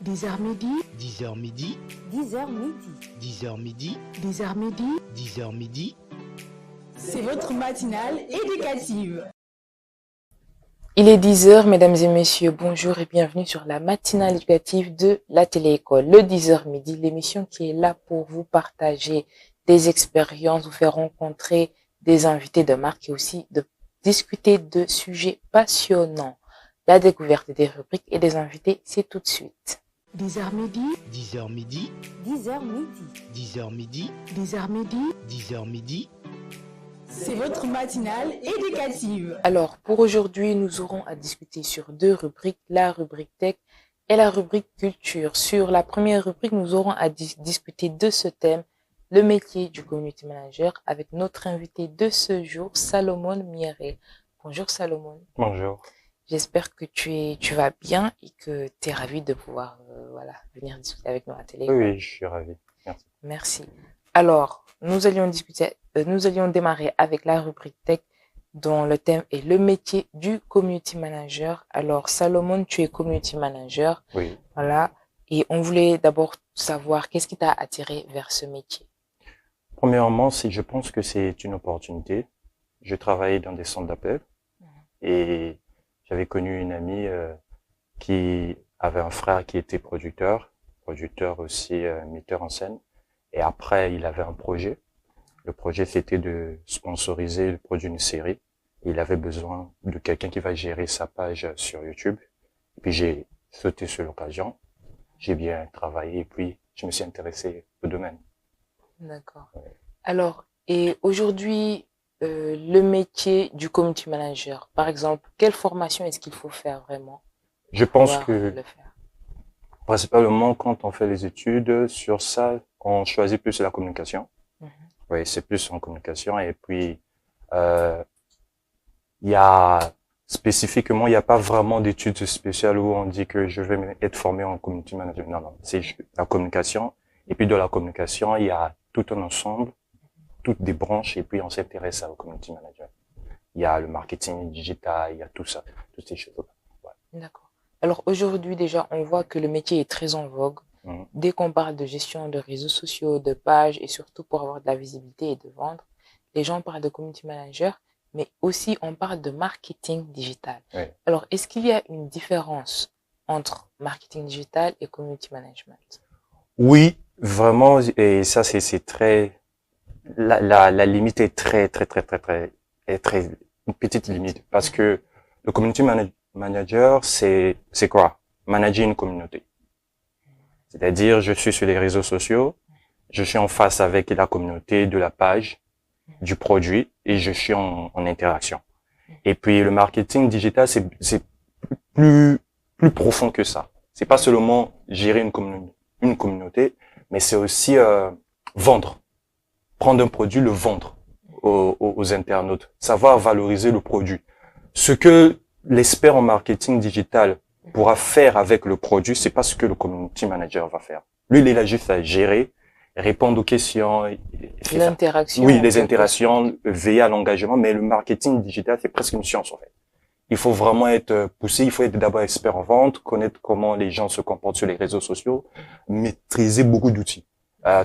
10h midi, 10h midi, 10h midi. 10h midi, 10h midi, 10h midi. C'est votre matinale éducative. Il est 10h, mesdames et messieurs, bonjour et bienvenue sur la matinale éducative de la télé-école. Le 10h midi, l'émission qui est là pour vous partager des expériences, vous faire rencontrer des invités de marque et aussi de discuter de sujets passionnants. La découverte des rubriques et des invités, c'est tout de suite. 10h midi, 10h midi, 10h midi. 10h midi, 10h midi, 10h midi. C'est votre matinale éducative. Alors, pour aujourd'hui, nous aurons à discuter sur deux rubriques, la rubrique tech et la rubrique culture. Sur la première rubrique, nous aurons à discuter de ce thème, le métier du community manager, avec notre invité de ce jour, Salomon Mieré. Bonjour Salomon. Bonjour. J'espère que tu vas bien et que tu es ravi de pouvoir venir discuter avec nous à la télé. Oui, je suis ravi. Merci. Merci. Alors, nous allions démarrer avec la rubrique tech dont le thème est le métier du community manager. Alors, Salomon, tu es community manager. Oui. Voilà. Et on voulait d'abord savoir qu'est-ce qui t'a attiré vers ce métier. Premièrement, je pense que c'est une opportunité. Je travaillais dans des centres d'appel et j'avais connu une amie qui avait un frère qui était producteur aussi metteur en scène. Et après, il avait un projet. Le projet, c'était de sponsoriser le produit d'une série. Il avait besoin de quelqu'un qui va gérer sa page sur YouTube. Et puis, j'ai sauté sur l'occasion. J'ai bien travaillé et puis, je me suis intéressé au domaine. D'accord. Ouais. Alors, et aujourd'hui, le métier du community manager, par exemple, quelle formation est-ce qu'il faut faire vraiment? Je pense pour que, le faire. principalement, quand on fait les études sur ça, on choisit plus la communication. Oui, c'est plus en communication. Et puis, spécifiquement, il n'y a pas vraiment d'études spéciales où on dit que je vais être formé en community management. Non, c'est la communication. Et puis, de la communication, il y a tout un ensemble, toutes des branches, et puis on s'intéresse au community management. Il y a le marketing digital, il y a tout ça, toutes ces choses-là. Ouais. D'accord. Alors aujourd'hui déjà, on voit que le métier est très en vogue. Dès qu'on parle de gestion de réseaux sociaux, de pages et surtout pour avoir de la visibilité et de vendre, les gens parlent de community manager, mais aussi on parle de marketing digital. Oui. Alors, est-ce qu'il y a une différence entre marketing digital et community management? Oui, vraiment, et ça c'est très, la limite est très une petite limite parce que le community manager c'est quoi? Manager une communauté. C'est-à-dire, je suis sur les réseaux sociaux, je suis en face avec la communauté de la page, du produit, et je suis en interaction. Et puis, le marketing digital, c'est plus profond que ça. C'est pas seulement gérer une communauté, mais c'est aussi vendre. Prendre un produit, le vendre aux internautes. Savoir valoriser le produit. Ce que l'expert en marketing digital pourra faire avec le produit, c'est pas ce que le community manager va faire. Lui, il a juste à gérer, répondre aux questions. L'interaction. Oui, les interactions, veiller à l'engagement, mais le marketing digital, c'est presque une science, en fait. Il faut vraiment être poussé, il faut être d'abord expert en vente, connaître comment les gens se comportent sur les réseaux sociaux, maîtriser beaucoup d'outils.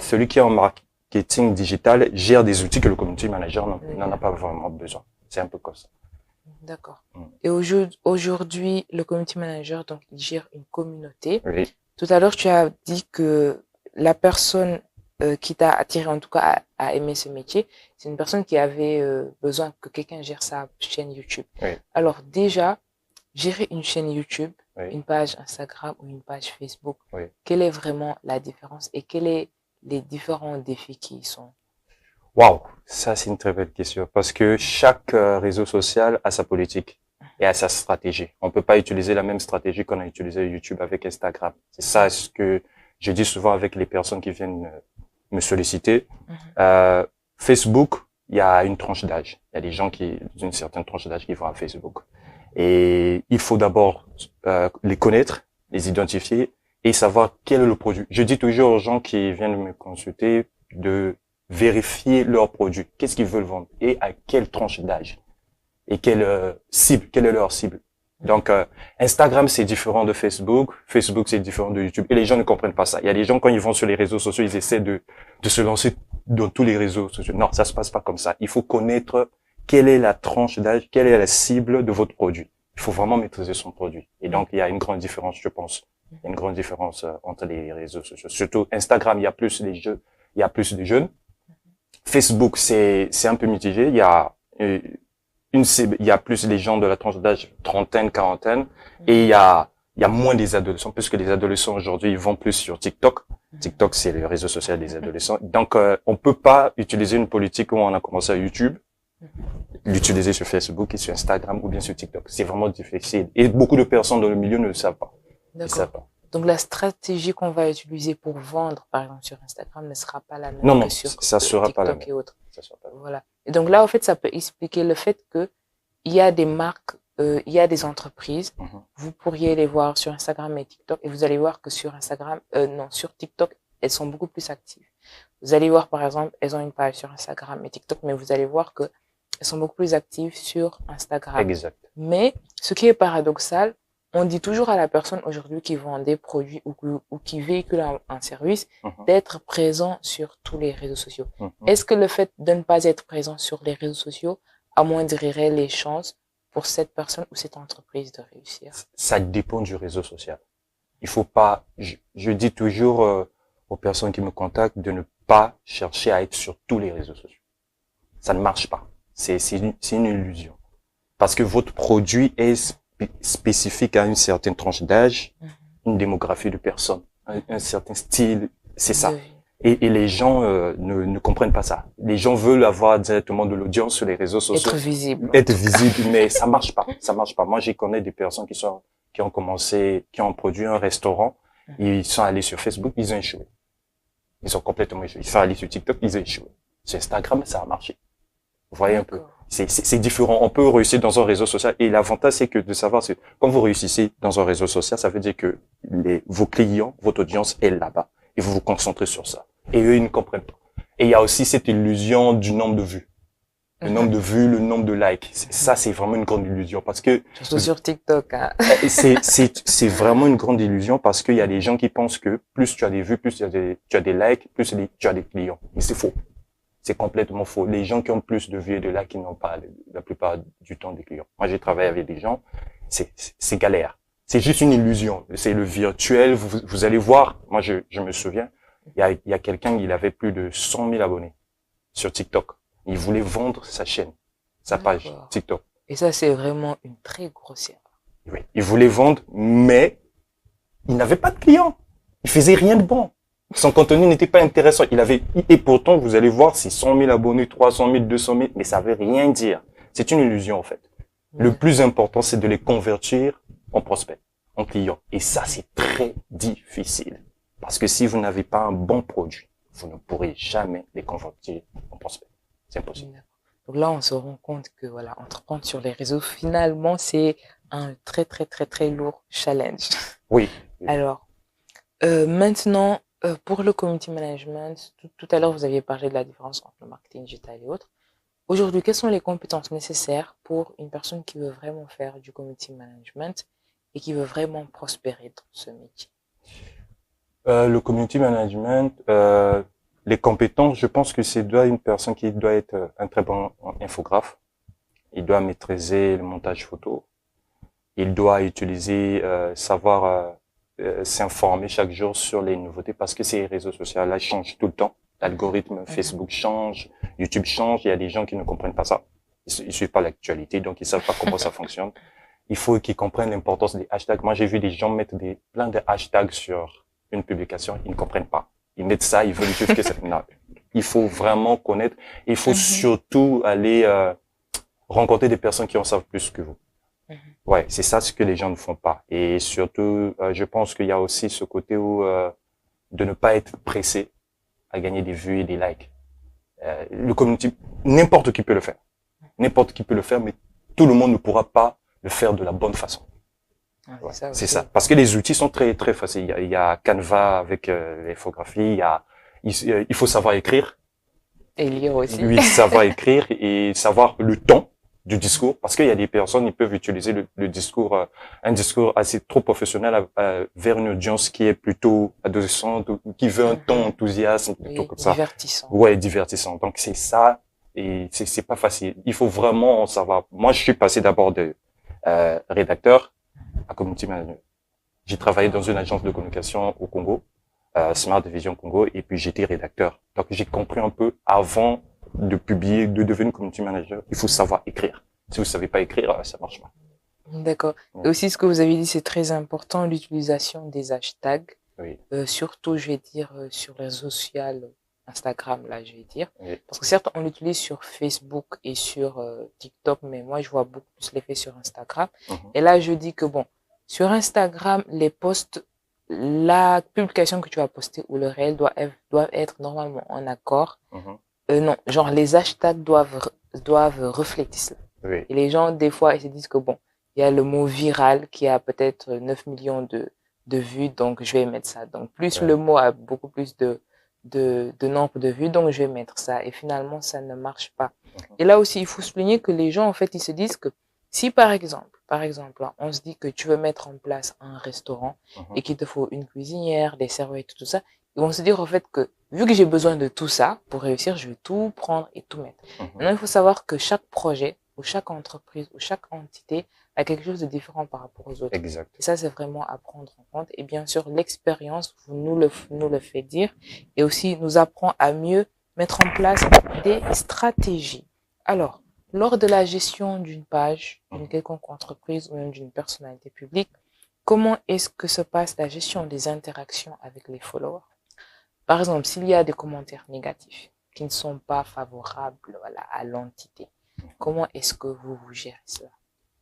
Celui qui est en marketing digital gère des outils que le community manager n'en a pas vraiment besoin. C'est un peu comme ça. D'accord. Et aujourd'hui, le community manager, donc, il gère une communauté. Oui. Tout à l'heure, tu as dit que la personne qui t'a attiré, en tout cas, à aimer ce métier, c'est une personne qui avait besoin que quelqu'un gère sa chaîne YouTube. Oui. Alors déjà, gérer une chaîne YouTube, Oui. une page Instagram ou une page Facebook, Oui. quelle est vraiment la différence et quels sont les différents défis qui y sont? Waouh, ça c'est une très belle question parce que chaque réseau social a sa politique et a sa stratégie. On peut pas utiliser la même stratégie qu'on a utilisé YouTube avec Instagram. C'est ça ce que je dis souvent avec les personnes qui viennent me solliciter. Facebook, il y a une tranche d'âge. Il y a des gens d'une certaine tranche d'âge qui vont à Facebook. Et il faut d'abord les connaître, les identifier et savoir quel est le produit. Je dis toujours aux gens qui viennent me consulter de vérifier leurs produits. Qu'est-ce qu'ils veulent vendre et à quelle tranche d'âge et quelle cible, quelle est leur cible. Donc, Instagram, c'est différent de Facebook. Facebook, c'est différent de YouTube. Et les gens ne comprennent pas ça. Il y a des gens, quand ils vont sur les réseaux sociaux, ils essaient de se lancer dans tous les réseaux sociaux. Non, ça se passe pas comme ça. Il faut connaître quelle est la tranche d'âge, quelle est la cible de votre produit. Il faut vraiment maîtriser son produit. Et donc, il y a une grande différence, je pense. Il y a une grande différence entre les réseaux sociaux. Surtout, Instagram, il y a plus les jeux, il y a plus de jeunes. Facebook, c'est un peu mitigé. Il y a il y a plus les gens de la tranche d'âge trentaine, quarantaine, et il y a moins des adolescents, puisque les adolescents aujourd'hui, ils vont plus sur TikTok. TikTok, c'est le réseau social des adolescents. Donc, on peut pas utiliser une politique où on a commencé à YouTube, l'utiliser sur Facebook et sur Instagram ou bien sur TikTok. C'est vraiment difficile. Et beaucoup de personnes dans le milieu ne le savent pas. Ils ne savent pas. Donc, la stratégie qu'on va utiliser pour vendre, par exemple, sur Instagram ne sera pas la même Non, que sur ça sera TikTok pas la même. et autres. Ça sera pas la même. Voilà. Et donc là, en fait, ça peut expliquer le fait que il y a des marques, il y a des entreprises. Vous pourriez les voir sur Instagram et TikTok et vous allez voir que sur sur TikTok, elles sont beaucoup plus actives. Vous allez voir, par exemple, elles ont une page sur Instagram et TikTok, mais vous allez voir que elles sont beaucoup plus actives sur Instagram. Exact. Mais ce qui est paradoxal, on dit toujours à la personne aujourd'hui qui vend des produits ou qui véhicule un service d'être présent sur tous les réseaux sociaux. Est-ce que le fait de ne pas être présent sur les réseaux sociaux amoindrirait les chances pour cette personne ou cette entreprise de réussir? Ça dépend du réseau social. Il faut pas, je dis toujours aux personnes qui me contactent de ne pas chercher à être sur tous les réseaux sociaux. Ça ne marche pas. C'est une illusion. Parce que votre produit est spécifique à une certaine tranche d'âge, une démographie de personnes, un certain style, c'est ça. Et les gens ne comprennent pas ça. Les gens veulent avoir directement de l'audience sur les réseaux sociaux. Être visible, mais ça marche pas. Ça marche pas. Moi, j'ai connais des personnes qui ont produit un restaurant, ils sont allés sur Facebook, ils ont échoué. Ils ont complètement échoué. Ils sont allés sur TikTok, ils ont échoué. Sur Instagram, ça a marché. Vous voyez un peu. C'est différent. On peut réussir dans un réseau social. Et l'avantage, c'est que de savoir, c'est quand vous réussissez dans un réseau social, ça veut dire que vos clients, votre audience est là-bas. Et vous vous concentrez sur ça. Et eux, ils ne comprennent pas. Et il y a aussi cette illusion du nombre de vues. Le nombre de vues, le nombre de likes. Ça, c'est vraiment une grande illusion parce que... Surtout sur TikTok, hein. C'est vraiment une grande illusion parce qu'il y a des gens qui pensent que plus tu as des vues, plus tu as des likes, plus tu as des clients. Mais c'est faux. C'est complètement faux. Les gens qui ont plus de vues et de likes, ils n'ont pas la plupart du temps des clients. Moi, j'ai travaillé avec des gens, c'est galère. C'est juste une illusion. C'est le virtuel. Vous allez voir. Moi, je me souviens, il y a quelqu'un, il avait plus de 100 000 abonnés sur TikTok. Il voulait vendre sa chaîne, sa page TikTok. Et ça, c'est vraiment une très grosse erreur. Oui. Il voulait vendre, mais il n'avait pas de clients. Il faisait rien de bon. Son contenu n'était pas intéressant. Et pourtant, vous allez voir, c'est 100 000 abonnés, 300 000, 200 000, mais ça veut rien dire. C'est une illusion, en fait. Le plus important, c'est de les convertir en prospects, en clients. Et ça, c'est très difficile. Parce que si vous n'avez pas un bon produit, vous ne pourrez jamais les convertir en prospects. C'est impossible. Donc là, on se rend compte que voilà, entreprendre sur les réseaux, finalement, c'est un très, très, très, très lourd challenge. Oui. Alors, maintenant, pour le community management, tout à l'heure, vous aviez parlé de la différence entre le marketing digital et autres. Aujourd'hui, quelles sont les compétences nécessaires pour une personne qui veut vraiment faire du community management et qui veut vraiment prospérer dans ce métier? Le community management, les compétences, je pense que c'est une personne qui doit être un très bon infographe. Il doit maîtriser le montage photo. Il doit utiliser, savoir s'informer chaque jour sur les nouveautés parce que ces réseaux sociaux là changent tout le temps. L'algorithme Facebook change, YouTube change. Il y a des gens qui ne comprennent pas ça. Ils suivent pas l'actualité, donc ils savent pas comment ça fonctionne. Il faut qu'ils comprennent l'importance des hashtags. Moi, j'ai vu des gens mettre plein de hashtags sur une publication. Ils ne comprennent pas. Ils mettent ça, ils veulent juste que ça... Non. Il faut vraiment connaître. Il faut surtout aller rencontrer des personnes qui en savent plus que vous. Ouais, c'est ça ce que les gens ne font pas. Et surtout, je pense qu'il y a aussi ce côté où de ne pas être pressé à gagner des vues et des likes. Le community, n'importe qui peut le faire. N'importe qui peut le faire, mais tout le monde ne pourra pas le faire de la bonne façon. Ouais, c'est ça. Parce que les outils sont très très faciles. Il y a Canva avec l'infographie. Il faut savoir écrire. Et lire aussi. Oui, savoir écrire et savoir le ton. du discours, parce qu'il y a des personnes, ils peuvent utiliser le discours, un discours assez trop professionnel vers une audience qui est plutôt adolescente, ou qui veut un ton enthousiaste, plutôt Oui, comme ça. divertissant. Ouais, divertissant. Donc c'est ça, et c'est pas facile. Il faut vraiment savoir. Moi, je suis passé d'abord de rédacteur à community manager. J'ai travaillé dans une agence de communication au Congo, Smart Vision Congo, et puis j'étais rédacteur. Donc j'ai compris un peu avant de publier, de devenir community manager, il faut savoir écrire. Si vous savez pas écrire, ça marche pas. D'accord. Et aussi, ce que vous avez dit, c'est très important, l'utilisation des hashtags. Oui. Surtout, je vais dire, sur les réseaux sociaux, Instagram, là, je vais dire. Oui. Parce que certes, on l'utilise sur Facebook et sur TikTok, mais moi, je vois beaucoup plus l'effet sur Instagram. Et là, je dis que bon, sur Instagram, les posts, la publication que tu vas poster ou le réel doivent être normalement en accord. Non, genre les hashtags doivent refléter cela. Oui. Et les gens, des fois, ils se disent que bon, il y a le mot viral qui a peut-être 9 millions de vues, donc je vais mettre ça. Donc plus le mot a beaucoup plus de nombre de vues, donc je vais mettre ça. Et finalement, ça ne marche pas. Et là aussi, il faut souligner que les gens, en fait, ils se disent que si par exemple, là, on se dit que tu veux mettre en place un restaurant et qu'il te faut une cuisinière, des serveurs et tout ça, ils vont se dire en fait que vu que j'ai besoin de tout ça pour réussir, je vais tout prendre et tout mettre. Maintenant, il faut savoir que chaque projet ou chaque entreprise ou chaque entité a quelque chose de différent par rapport aux autres. Exact. Et ça, c'est vraiment à prendre en compte. Et bien sûr, l'expérience nous le fait dire et aussi nous apprend à mieux mettre en place des stratégies. Alors, lors de la gestion d'une page, d'une quelconque entreprise ou même d'une personnalité publique, comment est-ce que se passe la gestion des interactions avec les followers? Par exemple, s'il y a des commentaires négatifs qui ne sont pas favorables, voilà, à l'entité, comment est-ce que vous gérez cela?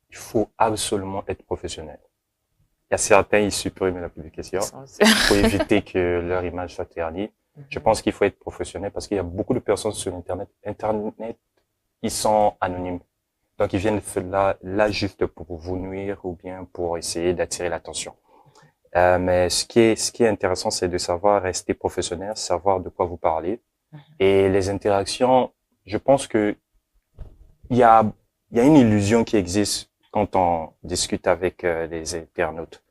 Il faut absolument être professionnel. Il y a certains, ils suppriment la publication pour éviter que leur image soit ternie. Je pense qu'il faut être professionnel parce qu'il y a beaucoup de personnes sur Internet. Internet, ils sont anonymes. Donc, ils viennent là juste pour vous nuire ou bien pour essayer d'attirer l'attention. Mais ce qui est intéressant, c'est de savoir rester professionnel, savoir de quoi vous parlez. Et les interactions, je pense que il y a une illusion qui existe quand on discute avec les internautes.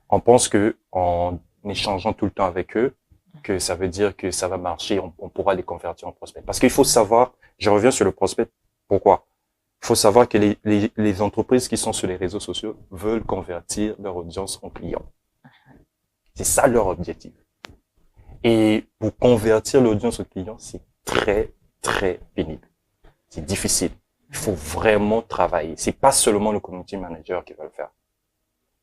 On pense que en échangeant tout le temps avec eux, que ça veut dire que ça va marcher, on pourra les convertir en prospects. Parce qu'il faut savoir, je reviens sur le prospect, pourquoi? Il faut savoir que les entreprises qui sont sur les réseaux sociaux veulent convertir leur audience en clients. C'est ça leur objectif. Et pour convertir l'audience en clients, c'est très, très pénible. C'est difficile. Il faut vraiment travailler. C'est pas seulement le community manager qui va le faire.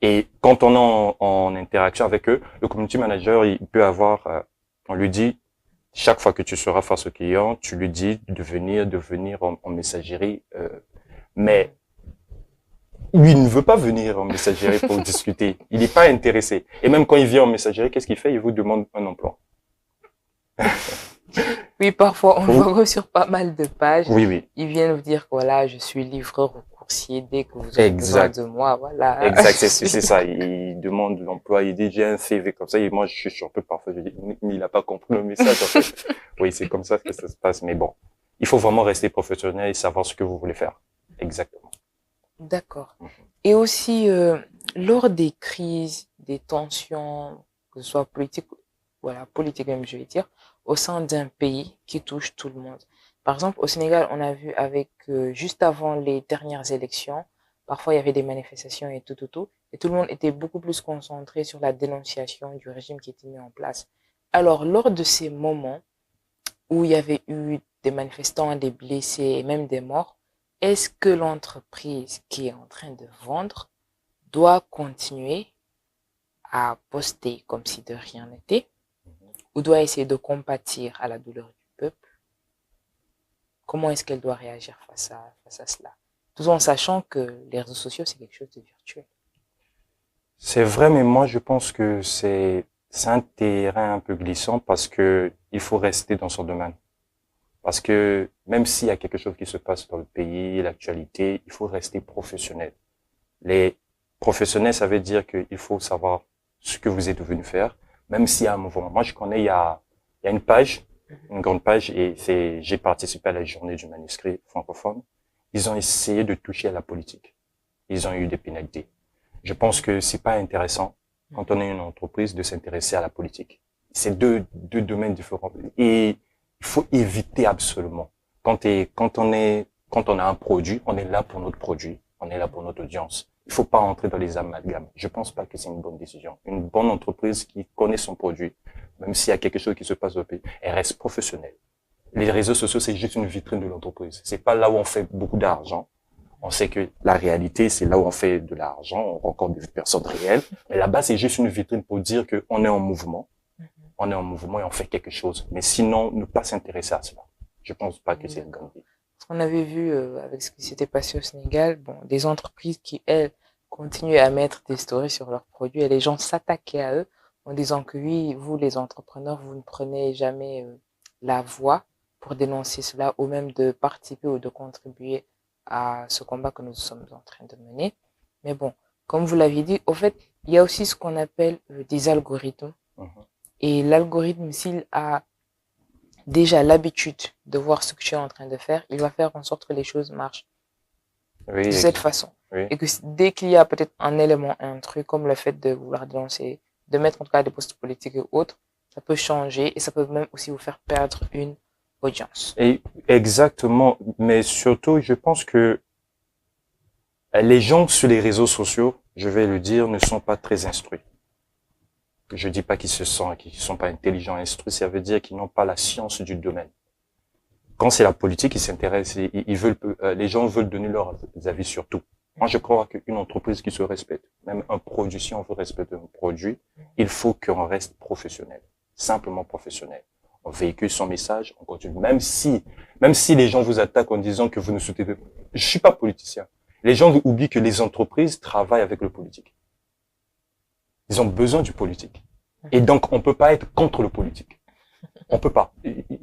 Et quand on est en interaction avec eux, le community manager, il peut avoir, on lui dit, chaque fois que tu seras face au client, tu lui dis de venir en messagerie, mais lui, il ne veut pas venir en messagerie pour discuter. Il n'est pas intéressé. Et même quand il vient en messagerie, qu'est-ce qu'il fait? Il vous demande un emploi. Oui, parfois, on voit sur pas mal de pages. Oui. Ils viennent vous dire que voilà, je suis livreur ou coursier dès que vous avez besoin de moi, voilà. Exact, c'est ça. Il demande l'emploi, il dit j'ai un CV comme ça. Et moi, je suis un peu parfois, je dis, mais il n'a pas compris le message, en fait. Oui, c'est comme ça que ça se passe. Mais bon, il faut vraiment rester professionnel et savoir ce que vous voulez faire. Exactement. D'accord. Et aussi, lors des crises, des tensions, que ce soit politique, voilà, politique même, je vais dire, au sein d'un pays qui touche tout le monde. Par exemple, au Sénégal, on a vu avec, juste avant les dernières élections, parfois il y avait des manifestations et tout, et tout le monde était beaucoup plus concentré sur la dénonciation du régime qui était mis en place. Alors, lors de ces moments où il y avait eu des manifestants, des blessés et même des morts, est-ce que l'entreprise qui est en train de vendre doit continuer à poster comme si de rien n'était ou doit essayer de compatir à la douleur du peuple? Comment est-ce qu'elle doit réagir face à cela? Tout en sachant que les réseaux sociaux, c'est quelque chose de virtuel. C'est vrai, mais moi, je pense que c'est un terrain un peu glissant parce que il faut rester dans son domaine. Parce que même s'il y a quelque chose qui se passe dans le pays, l'actualité, il faut rester professionnel. Les professionnels, ça veut dire qu'il faut savoir ce que vous êtes venu faire, même s'il y a un mouvement. Moi, je connais, il y a une page, une grande page, et j'ai participé à la journée du manuscrit francophone. ils ont essayé de toucher à la politique. Ils ont eu des pénalités. Je pense que c'est pas intéressant, quand on est une entreprise, de s'intéresser à la politique. C'est deux domaines différents. Et il faut éviter absolument. Quand on a un produit, on est là pour notre produit. On est là pour notre audience. Il faut pas entrer dans les amalgames. Je pense pas que c'est une bonne décision. Une bonne entreprise qui connaît son produit, même s'il y a quelque chose qui se passe au pays, elle reste professionnelle. Les réseaux sociaux, c'est juste une vitrine de l'entreprise. C'est pas là où on fait beaucoup d'argent. On sait que la réalité, c'est là où on fait de l'argent, on rencontre des personnes réelles. Mais là-bas, c'est juste une vitrine pour dire qu'on est en mouvement. On est en mouvement et on fait quelque chose. Mais sinon, ne pas s'intéresser à cela. Je pense pas que c'est une bonne idée. Ce qu'on avait vu avec ce qui s'était passé au Sénégal, bon, des entreprises qui, elles, continuaient à mettre des stories sur leurs produits et les gens s'attaquaient à eux en disant que oui, vous, les entrepreneurs, vous ne prenez jamais la voix pour dénoncer cela ou même de participer ou de contribuer à ce combat que nous sommes en train de mener. Mais bon, comme vous l'aviez dit, au fait, il y a aussi ce qu'on appelle des algorithmes. Et l'algorithme, s'il a déjà l'habitude de voir ce que tu es en train de faire, il va faire en sorte que les choses marchent de cette façon. Oui. Et que dès qu'il y a peut-être un élément, un truc, comme le fait de vouloir dénoncer, de mettre en tout cas des postes politiques et autres, ça peut changer et ça peut même aussi vous faire perdre une audience. Et exactement, mais surtout, je pense que les gens sur les réseaux sociaux, je vais le dire, ne sont pas très instruits. Je dis pas qu'ils sont pas intelligents, instruits, ça veut dire qu'ils n'ont pas la science du domaine. Quand c'est la politique, ils s'intéressent, ils veulent, les gens veulent donner leurs avis sur tout. Moi, je crois qu'une entreprise qui se respecte, même un produit, si on veut respecter un produit, il faut qu'on reste professionnel, simplement professionnel. On véhicule son message, on continue. Même si les gens vous attaquent en disant que vous ne soutenez pas, je suis pas politicien. Les gens oublient que les entreprises travaillent avec le politique. Ils ont besoin du politique. Et donc, on peut pas être contre le politique. On peut pas.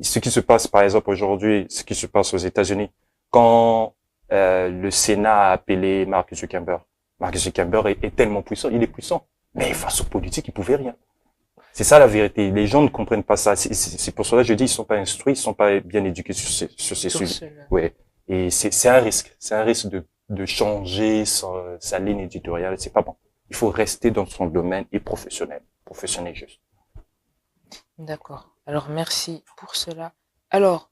Ce qui se passe, par exemple, aujourd'hui, ce qui se passe aux États-Unis, quand le Sénat a appelé Mark Zuckerberg. Mark Zuckerberg est tellement puissant, il est puissant. Mais face aux politiques, il pouvait rien. C'est ça la vérité. Les gens ne comprennent pas ça. C'est pour cela que je dis, ils sont pas instruits, ils sont pas bien éduqués sur ces sujets. Ouais. Et c'est un risque. C'est un risque de changer sa ligne éditoriale. C'est pas bon. Il faut rester dans son domaine et professionnel. Professionnel juste. D'accord. Alors, merci pour cela. Alors,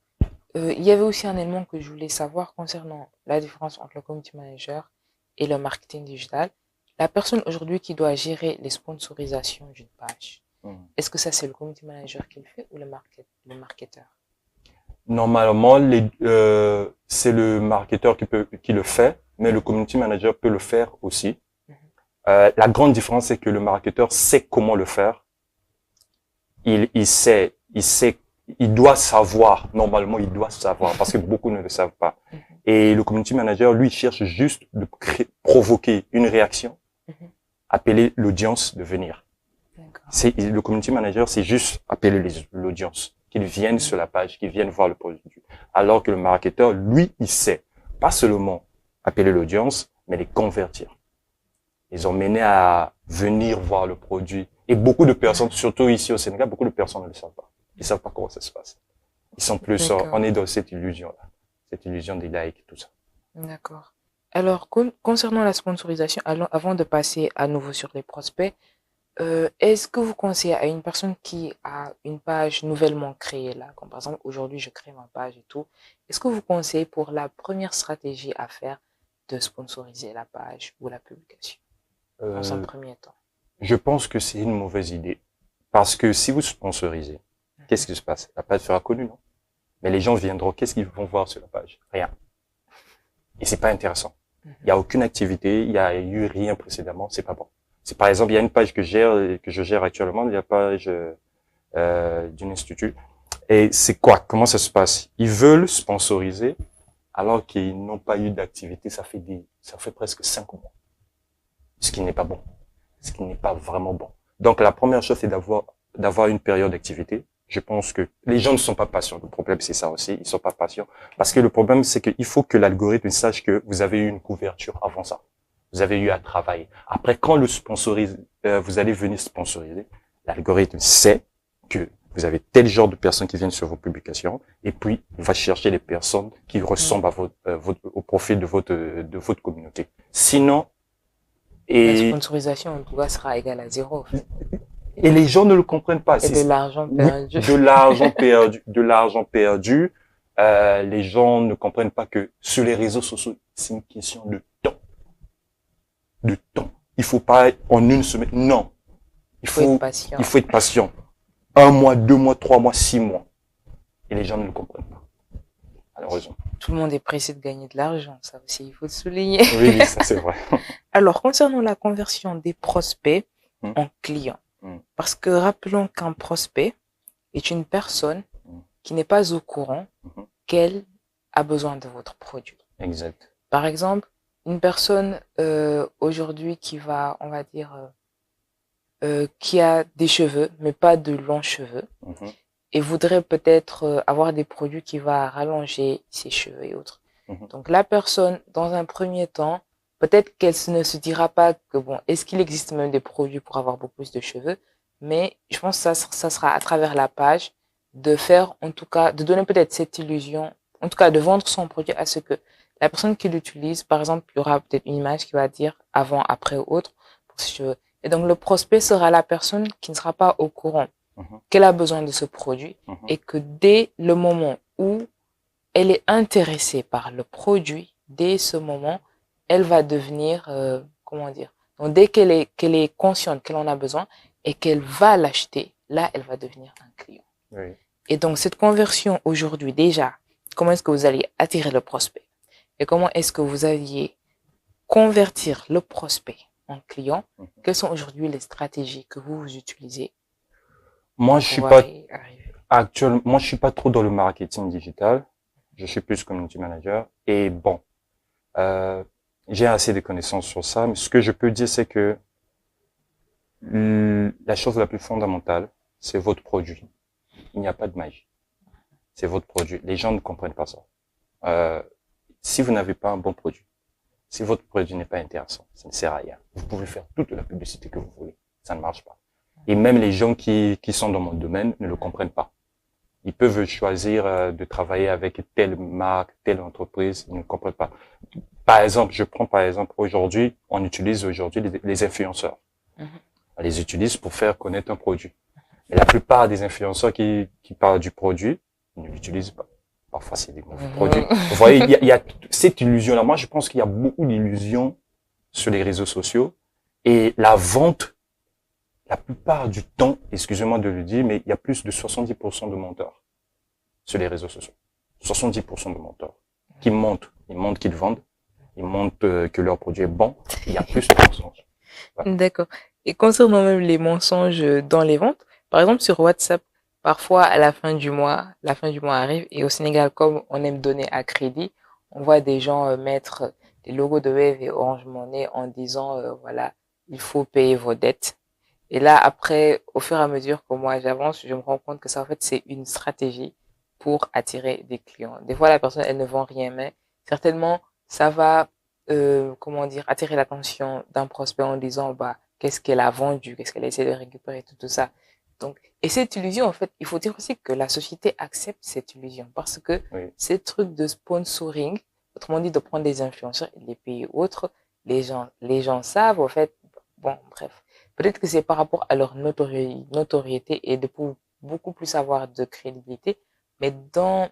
il y avait aussi un élément que je voulais savoir concernant la différence entre le community manager et le marketing digital. La personne aujourd'hui qui doit gérer les sponsorisations d'une page, est-ce que ça c'est le community manager qui le fait ou le marketeur? Normalement, c'est le marketeur qui le fait, mais le community manager peut le faire aussi. La grande différence, c'est que le marketeur sait comment le faire. Il doit savoir. Normalement, il doit savoir parce que beaucoup ne le savent pas. Et le community manager, lui, cherche juste de provoquer une réaction, appeler l'audience de venir. Le community manager, c'est juste appeler l'audience, qu'ils viennent sur la page, qu'ils viennent voir le produit. Alors que le marketeur, lui, il sait pas seulement appeler l'audience, mais les convertir. Ils ont mené à venir voir le produit. Et beaucoup de personnes, surtout ici au Sénégal, beaucoup de personnes ne le savent pas. Ils savent pas comment ça se passe. Ils sont plus, on est dans cette illusion-là. Cette illusion des likes et tout ça. D'accord. Alors, concernant la sponsorisation, avant de passer à nouveau sur les prospects, est-ce que vous conseillez à une personne qui a une page nouvellement créée, là, comme par exemple, aujourd'hui, je crée ma page et tout, est-ce que vous conseillez pour la première stratégie à faire de sponsoriser la page ou la publication dans un premier temps? Je pense que c'est une mauvaise idée. Parce que si vous sponsorisez, qu'est-ce qui se passe? La page sera connue, non? Mais les gens viendront, qu'est-ce qu'ils vont voir sur la page? Rien. Et c'est pas intéressant. Il y a aucune activité, il y a eu rien précédemment, c'est pas bon. C'est par exemple, il y a une page que je gère actuellement, il y a une page d'un institut. Et c'est quoi? Comment ça se passe? Ils veulent sponsoriser alors qu'ils n'ont pas eu d'activité, ça fait presque 5 mois. Ce qui n'est pas bon. Ce qui n'est pas vraiment bon. Donc la première chose, c'est d'avoir une période d'activité. Je pense que les gens ne sont pas patients. Le problème, c'est ça aussi. Ils sont pas patients. Parce que le problème, c'est qu'il faut que l'algorithme sache que vous avez eu une couverture avant ça. Vous avez eu à travailler. Après, quand vous allez venir sponsoriser, l'algorithme sait que vous avez tel genre de personnes qui viennent sur vos publications, et puis il va chercher les personnes qui ressemblent à au profil de votre communauté. Sinon, La sponsorisation, en tout cas, sera égale à 0. En fait. Et les gens ne le comprennent pas. Et de l'argent perdu. De l'argent perdu, de l'argent perdu. Les gens ne comprennent pas que sur les réseaux sociaux, c'est une question de temps. De temps. Il faut pas en une semaine. Non. Il faut être patient. 1 mois, 2 mois, 3 mois, 6 mois. Et les gens ne le comprennent pas. Malheureusement. Tout le monde est pressé de gagner de l'argent. Ça aussi, il faut le souligner. Oui, ça c'est vrai. Alors, concernant la conversion des prospects en clients. Parce que rappelons qu'un prospect est une personne qui n'est pas au courant qu'elle a besoin de votre produit. Exact. Par exemple, une personne aujourd'hui qui va, on va dire, qui a des cheveux, mais pas de longs cheveux, et voudrait peut-être avoir des produits qui vont rallonger ses cheveux et autres. Donc la personne, dans un premier temps, peut-être qu'elle ne se dira pas que, bon, est-ce qu'il existe même des produits pour avoir beaucoup plus de cheveux? Mais je pense que ça sera à travers la page de faire, en tout cas, de donner peut-être cette illusion, en tout cas, de vendre son produit à ce que la personne qui l'utilise, par exemple, il y aura peut-être une image qui va dire avant, après ou autre pour ses cheveux. Et donc, le prospect sera la personne qui ne sera pas au courant qu'elle a besoin de ce produit et que dès le moment où elle est intéressée par le produit, dès ce moment, elle va devenir, comment dire, donc dès qu'elle est consciente qu'elle en a besoin et qu'elle va l'acheter, là, elle va devenir un client. Oui. Et donc, cette conversion aujourd'hui, déjà, comment est-ce que vous allez attirer le prospect? Et comment est-ce que vous alliez convertir le prospect en client? Quelles sont aujourd'hui les stratégies que vous utilisez? Moi, je suis pas trop dans le marketing digital. Je suis plus community manager. Et bon, j'ai assez de connaissances sur ça, mais ce que je peux dire, c'est que la chose la plus fondamentale, c'est votre produit. Il n'y a pas de magie. C'est votre produit. Les gens ne comprennent pas ça. Si vous n'avez pas un bon produit, si votre produit n'est pas intéressant, ça ne sert à rien. Vous pouvez faire toute la publicité que vous voulez. Ça ne marche pas. Et même les gens qui sont dans mon domaine ne le comprennent pas. Ils peuvent choisir de travailler avec telle marque, telle entreprise, ils ne comprennent pas. Par exemple, aujourd'hui, on utilise les influenceurs. On les utilise pour faire connaître un produit. Et la plupart des influenceurs qui parlent du produit, ils ne l'utilisent pas. Parfois, c'est des mauvais produits. Vous voyez, il y a cette illusion-là. Moi, je pense qu'il y a beaucoup d'illusions sur les réseaux sociaux. Et la vente, la plupart du temps, excusez-moi de le dire, mais il y a plus de 70% de menteurs sur les réseaux sociaux. 70% de menteurs qui mentent. Ils mentent qu'ils vendent. Ils mentent que leur produit est bon. Il y a plus de mensonges. Voilà. D'accord. Et concernant même les mensonges dans les ventes, par exemple sur WhatsApp, parfois à la fin du mois arrive et au Sénégal, comme on aime donner à crédit, on voit des gens mettre des logos de Wave et Orange Money en disant voilà, il faut payer vos dettes. Et là, après, au fur et à mesure que moi j'avance, je me rends compte que ça, en fait, c'est une stratégie pour attirer des clients. Des fois, la personne, elle ne vend rien, mais certainement, ça va, comment dire, attirer l'attention d'un prospect en disant, bah, qu'est-ce qu'elle a vendu, qu'est-ce qu'elle a essayé de récupérer, tout ça. Donc, et cette illusion, en fait, il faut dire aussi que la société accepte cette illusion parce que ces trucs de sponsoring, autrement dit, de prendre des influenceurs et de les payer autres, les gens savent, en fait, bon, bref. Peut-être que c'est par rapport à leur notoriété et de beaucoup plus avoir de crédibilité. Mais d'un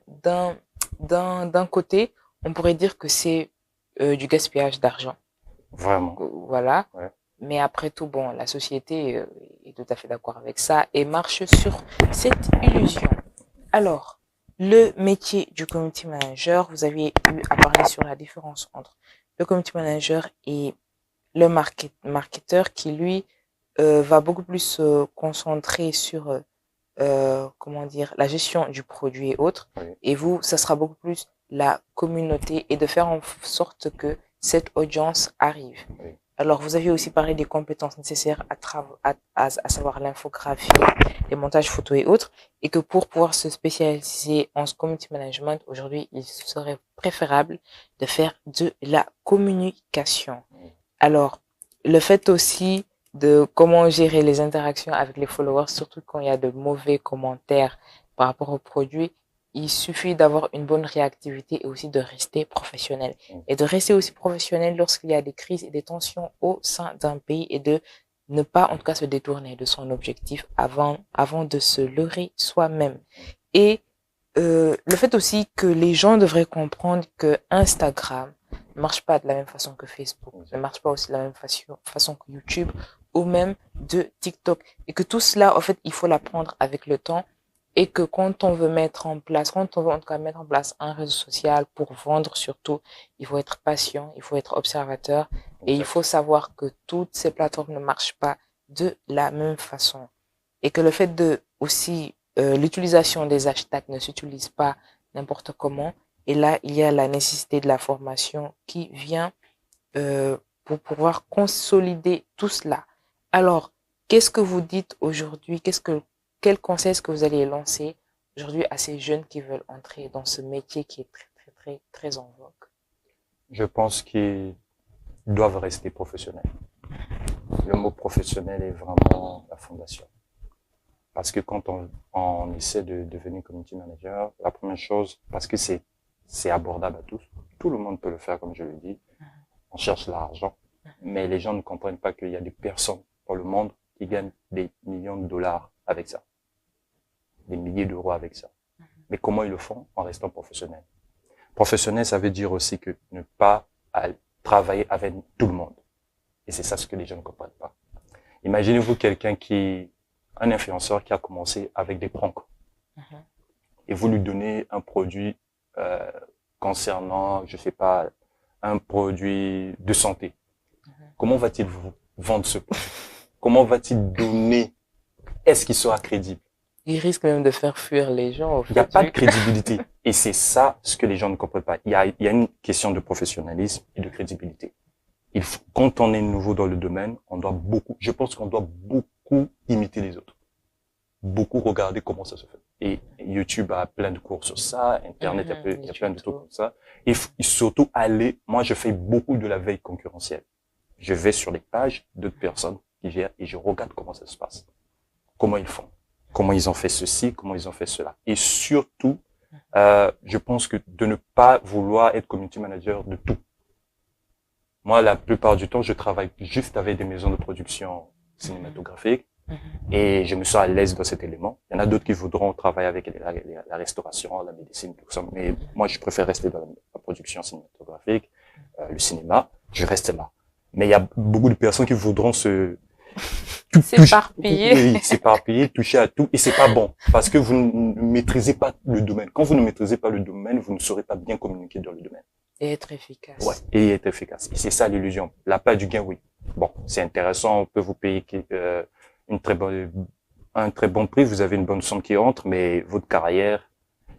côté, on pourrait dire que c'est du gaspillage d'argent. Vraiment. Voilà. Ouais. Mais après tout, bon, la société est tout à fait d'accord avec ça et marche sur cette illusion. Alors, le métier du community manager, vous aviez eu à parler sur la différence entre le community manager et le marketeur qui, lui, va beaucoup plus se concentrer sur, comment dire, la gestion du produit et autres. Oui. Et vous, ça sera beaucoup plus la communauté et de faire en sorte que cette audience arrive. Oui. Alors, vous aviez aussi parlé des compétences nécessaires à savoir l'infographie, les montages photos et autres, et que pour pouvoir se spécialiser en community management, aujourd'hui, il serait préférable de faire de la communication. Alors, le fait aussi de comment gérer les interactions avec les followers, surtout quand il y a de mauvais commentaires par rapport au produit. Il suffit d'avoir une bonne réactivité et aussi de rester professionnel. Et de rester aussi professionnel lorsqu'il y a des crises et des tensions au sein d'un pays et de ne pas, en tout cas, se détourner de son objectif avant de se leurrer soi-même. Et le fait aussi que les gens devraient comprendre que Instagram ne marche pas de la même façon que Facebook, ne marche pas aussi de la même façon que YouTube ou même de TikTok. Et que tout cela, en fait, il faut l'apprendre avec le temps. Et que quand on veut mettre en place un réseau social pour vendre surtout, il faut être patient, il faut être observateur et il faut savoir que toutes ces plateformes ne marchent pas de la même façon. Et que le fait de aussi l'utilisation des hashtags ne s'utilise pas n'importe comment. Et là, il y a la nécessité de la formation qui vient pour pouvoir consolider tout cela. Alors, qu'est-ce que vous dites aujourd'hui? Quel conseil est-ce que vous allez lancer aujourd'hui à ces jeunes qui veulent entrer dans ce métier qui est très en vogue? Je pense qu'ils doivent rester professionnels. Le mot professionnel est vraiment la fondation. Parce que quand on essaie de devenir community manager, la première chose, parce que c'est abordable à tous, tout le monde peut le faire, comme je le dis. On cherche l'argent, mais les gens ne comprennent pas qu'il y a des personnes dans le monde qui gagnent des millions de dollars avec ça, des milliers d'euros avec ça. Mais comment ils le font? En restant professionnel. Professionnel, ça veut dire aussi que ne pas travailler avec tout le monde. Et c'est ça ce que les gens ne comprennent pas. Imaginez-vous un influenceur qui a commencé avec des pranks. Et vous lui donnez un produit concernant, je sais pas, un produit de santé. Comment va-t-il vous vendre ce produit? Comment va-t-il donner? Est-ce qu'il sera crédible? Il risque même de faire fuir les gens. Il n'y a pas de crédibilité. Et c'est ça ce que les gens ne comprennent pas. Il y a une question de professionnalisme et de crédibilité. Quand on est nouveau dans le domaine, je pense qu'on doit beaucoup imiter les autres. Beaucoup regarder comment ça se fait. Et YouTube a plein de cours sur ça, Internet, il y a plein de trucs comme ça. Et surtout moi je fais beaucoup de la veille concurrentielle. Je vais sur les pages d'autres personnes qui gèrent et je regarde comment ça se passe. Comment ils font. Comment ils ont fait ceci, comment ils ont fait cela. Et surtout, je pense que de ne pas vouloir être community manager de tout. Moi, la plupart du temps, je travaille juste avec des maisons de production cinématographique et je me sens à l'aise dans cet élément. Il y en a d'autres qui voudront travailler avec la restauration, la médecine, tout ça. Mais moi, je préfère rester dans la production cinématographique, le cinéma. Je reste là. Mais il y a beaucoup de personnes qui voudront s'éparpiller, toucher à tout, et c'est pas bon, parce que vous ne maîtrisez pas le domaine. Quand vous ne maîtrisez pas le domaine, vous ne saurez pas bien communiquer dans le domaine. Et être efficace. Ouais, et être efficace. Et c'est ça l'illusion. La part du gain, oui. Bon, c'est intéressant, on peut vous payer un très bon prix, vous avez une bonne somme qui entre, mais votre carrière,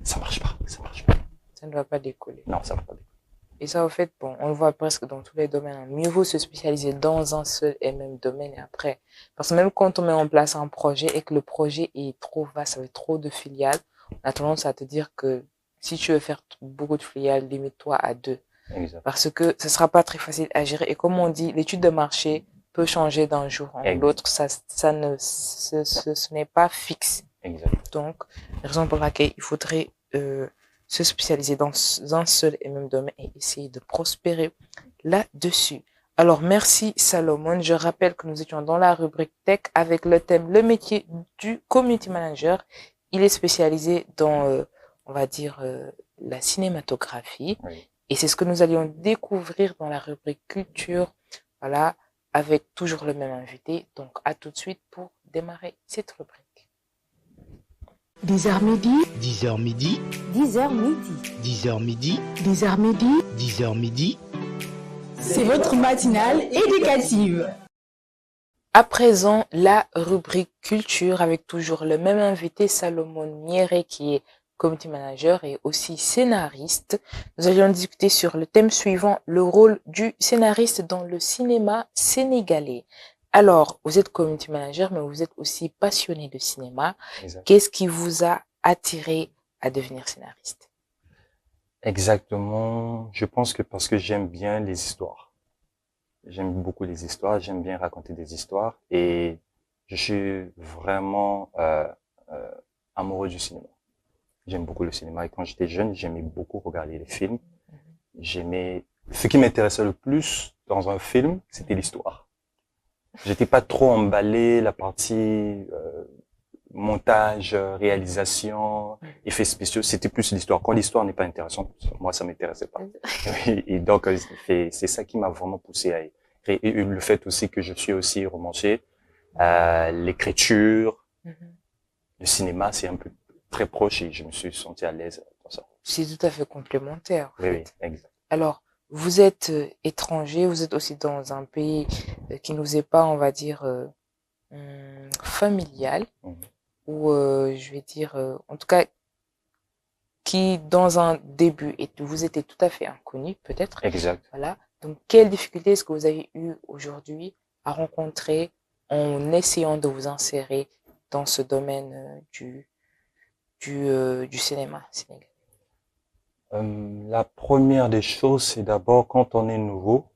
ça marche pas. Ça ne va pas décoller. Non, ça va pas décoller. Et ça, au fait, bon, on le voit presque dans tous les domaines. Mieux vaut se spécialiser dans un seul et même domaine et après. Parce que même quand on met en place un projet et que le projet est trop vaste, avec trop de filiales, on a tendance à te dire que si tu veux faire beaucoup de filiales, limite-toi à 2. Exact. Parce que ce sera pas très facile à gérer. Et comme on dit, l'étude de marché peut changer d'un jour en l'autre. Ce n'est pas fixe. Exact. Donc, raison pour laquelle il faudrait se spécialiser dans un seul et même domaine et essayer de prospérer là-dessus. Alors, merci Salomon. Je rappelle que nous étions dans la rubrique tech avec le thème le métier du community manager. Il est spécialisé dans, on va dire, la cinématographie. Oui. Et c'est ce que nous allions découvrir dans la rubrique culture. Voilà, avec toujours le même invité. Donc, à tout de suite pour démarrer cette rubrique. 10h midi, 10h midi, 10h midi. 10h midi, 10h midi, 10h midi. C'est votre matinale éducative. À présent, la rubrique culture avec toujours le même invité, Salomon Miere, qui est community manager et aussi scénariste. Nous allions discuter sur le thème suivant, le rôle du scénariste dans le cinéma sénégalais. Alors, vous êtes community manager, mais vous êtes aussi passionné de cinéma. Exact. Qu'est-ce qui vous a attiré à devenir scénariste? Exactement. Je pense que parce que j'aime bien les histoires. J'aime beaucoup les histoires, j'aime bien raconter des histoires et je suis vraiment amoureux du cinéma. J'aime beaucoup le cinéma et quand j'étais jeune, j'aimais beaucoup regarder les films. J'aimais ce qui m'intéressait le plus dans un film, c'était l'histoire. J'étais pas trop emballé la partie montage, réalisation, effets spéciaux, c'était plus l'histoire. Quand l'histoire n'est pas intéressante, moi ça m'intéressait pas. Et donc c'est ça qui m'a vraiment poussé à et le fait aussi que je suis aussi romancier, l'écriture, le cinéma, c'est un peu très proche et je me suis senti à l'aise dans ça. C'est tout à fait complémentaire. En Oui, fait. oui, exact. Alors, vous êtes étranger, vous êtes aussi dans un pays qui nous est pas, on va dire, familial, ou je vais dire, en tout cas, qui dans un début, vous étiez tout à fait inconnu, peut-être. Exact. Voilà. Donc, quelles difficultés est-ce que vous avez eu aujourd'hui à rencontrer en essayant de vous insérer dans ce domaine du cinéma sénégalais? La première des choses, c'est d'abord quand on est nouveau,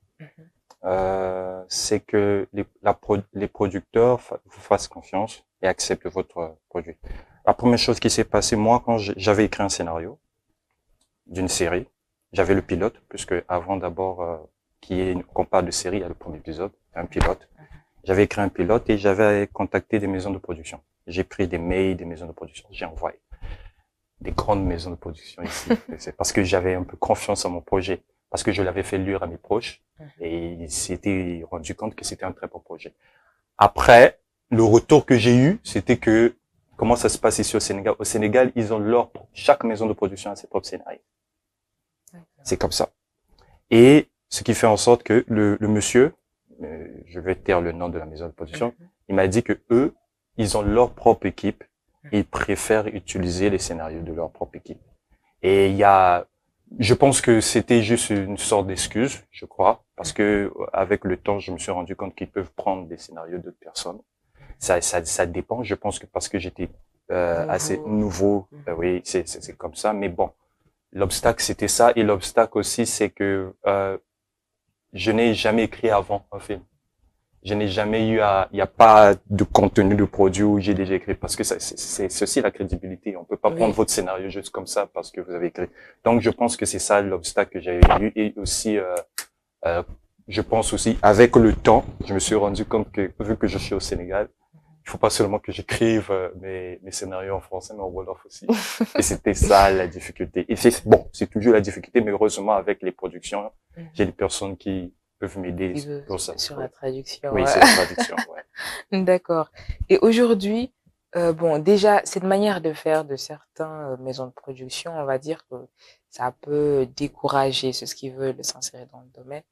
c'est que les producteurs vous fassent confiance et acceptent votre produit. La première chose qui s'est passée, moi, quand j'avais écrit un scénario d'une série, j'avais le pilote, puisque avant d'abord qu'on parle de série, il y a le premier épisode, un pilote. J'avais écrit un pilote et j'avais contacté des maisons de production. J'ai pris des mails des maisons de production, j'ai envoyé des grandes maisons de production ici. C'est parce que j'avais un peu confiance en mon projet, parce que je l'avais fait lire à mes proches et ils s'étaient rendu compte que c'était un très bon projet. Après, le retour que j'ai eu, c'était que comment ça se passe ici au Sénégal? Au Sénégal, ils ont chaque maison de production a ses propres scénarios. C'est comme ça. Et ce qui fait en sorte que le monsieur, je vais taire le nom de la maison de production, il m'a dit que eux, ils ont leur propre équipe et ils préfèrent utiliser les scénarios de leur propre équipe. Et je pense que c'était juste une sorte d'excuse, je crois, parce que avec le temps, je me suis rendu compte qu'ils peuvent prendre des scénarios d'autres personnes. Ça dépend. Je pense que parce que j'étais assez nouveau, oui, c'est comme ça. Mais bon, l'obstacle c'était ça, et l'obstacle aussi c'est que je n'ai jamais écrit avant un film. Je n'ai jamais il n'y a pas de contenu de produit où j'ai déjà écrit, parce que c'est aussi la crédibilité. On peut pas prendre votre scénario juste comme ça parce que vous avez écrit. Donc je pense que c'est ça l'obstacle que j'avais eu, et aussi je pense aussi avec le temps, je me suis rendu compte que vu que je suis au Sénégal, il faut pas seulement que j'écrive mes scénarios en français, mais en wolof aussi. Et c'était ça la difficulté. Et c'est toujours la difficulté, mais heureusement avec les productions, j'ai des personnes qui peuvent m'aider pour ça. Sur la traduction. Oui, c'est la traduction, ouais. D'accord. Et aujourd'hui, bon, déjà, cette manière de faire de certaines maisons de production, on va dire que ça peut décourager ceux qui veulent s'insérer dans le domaine,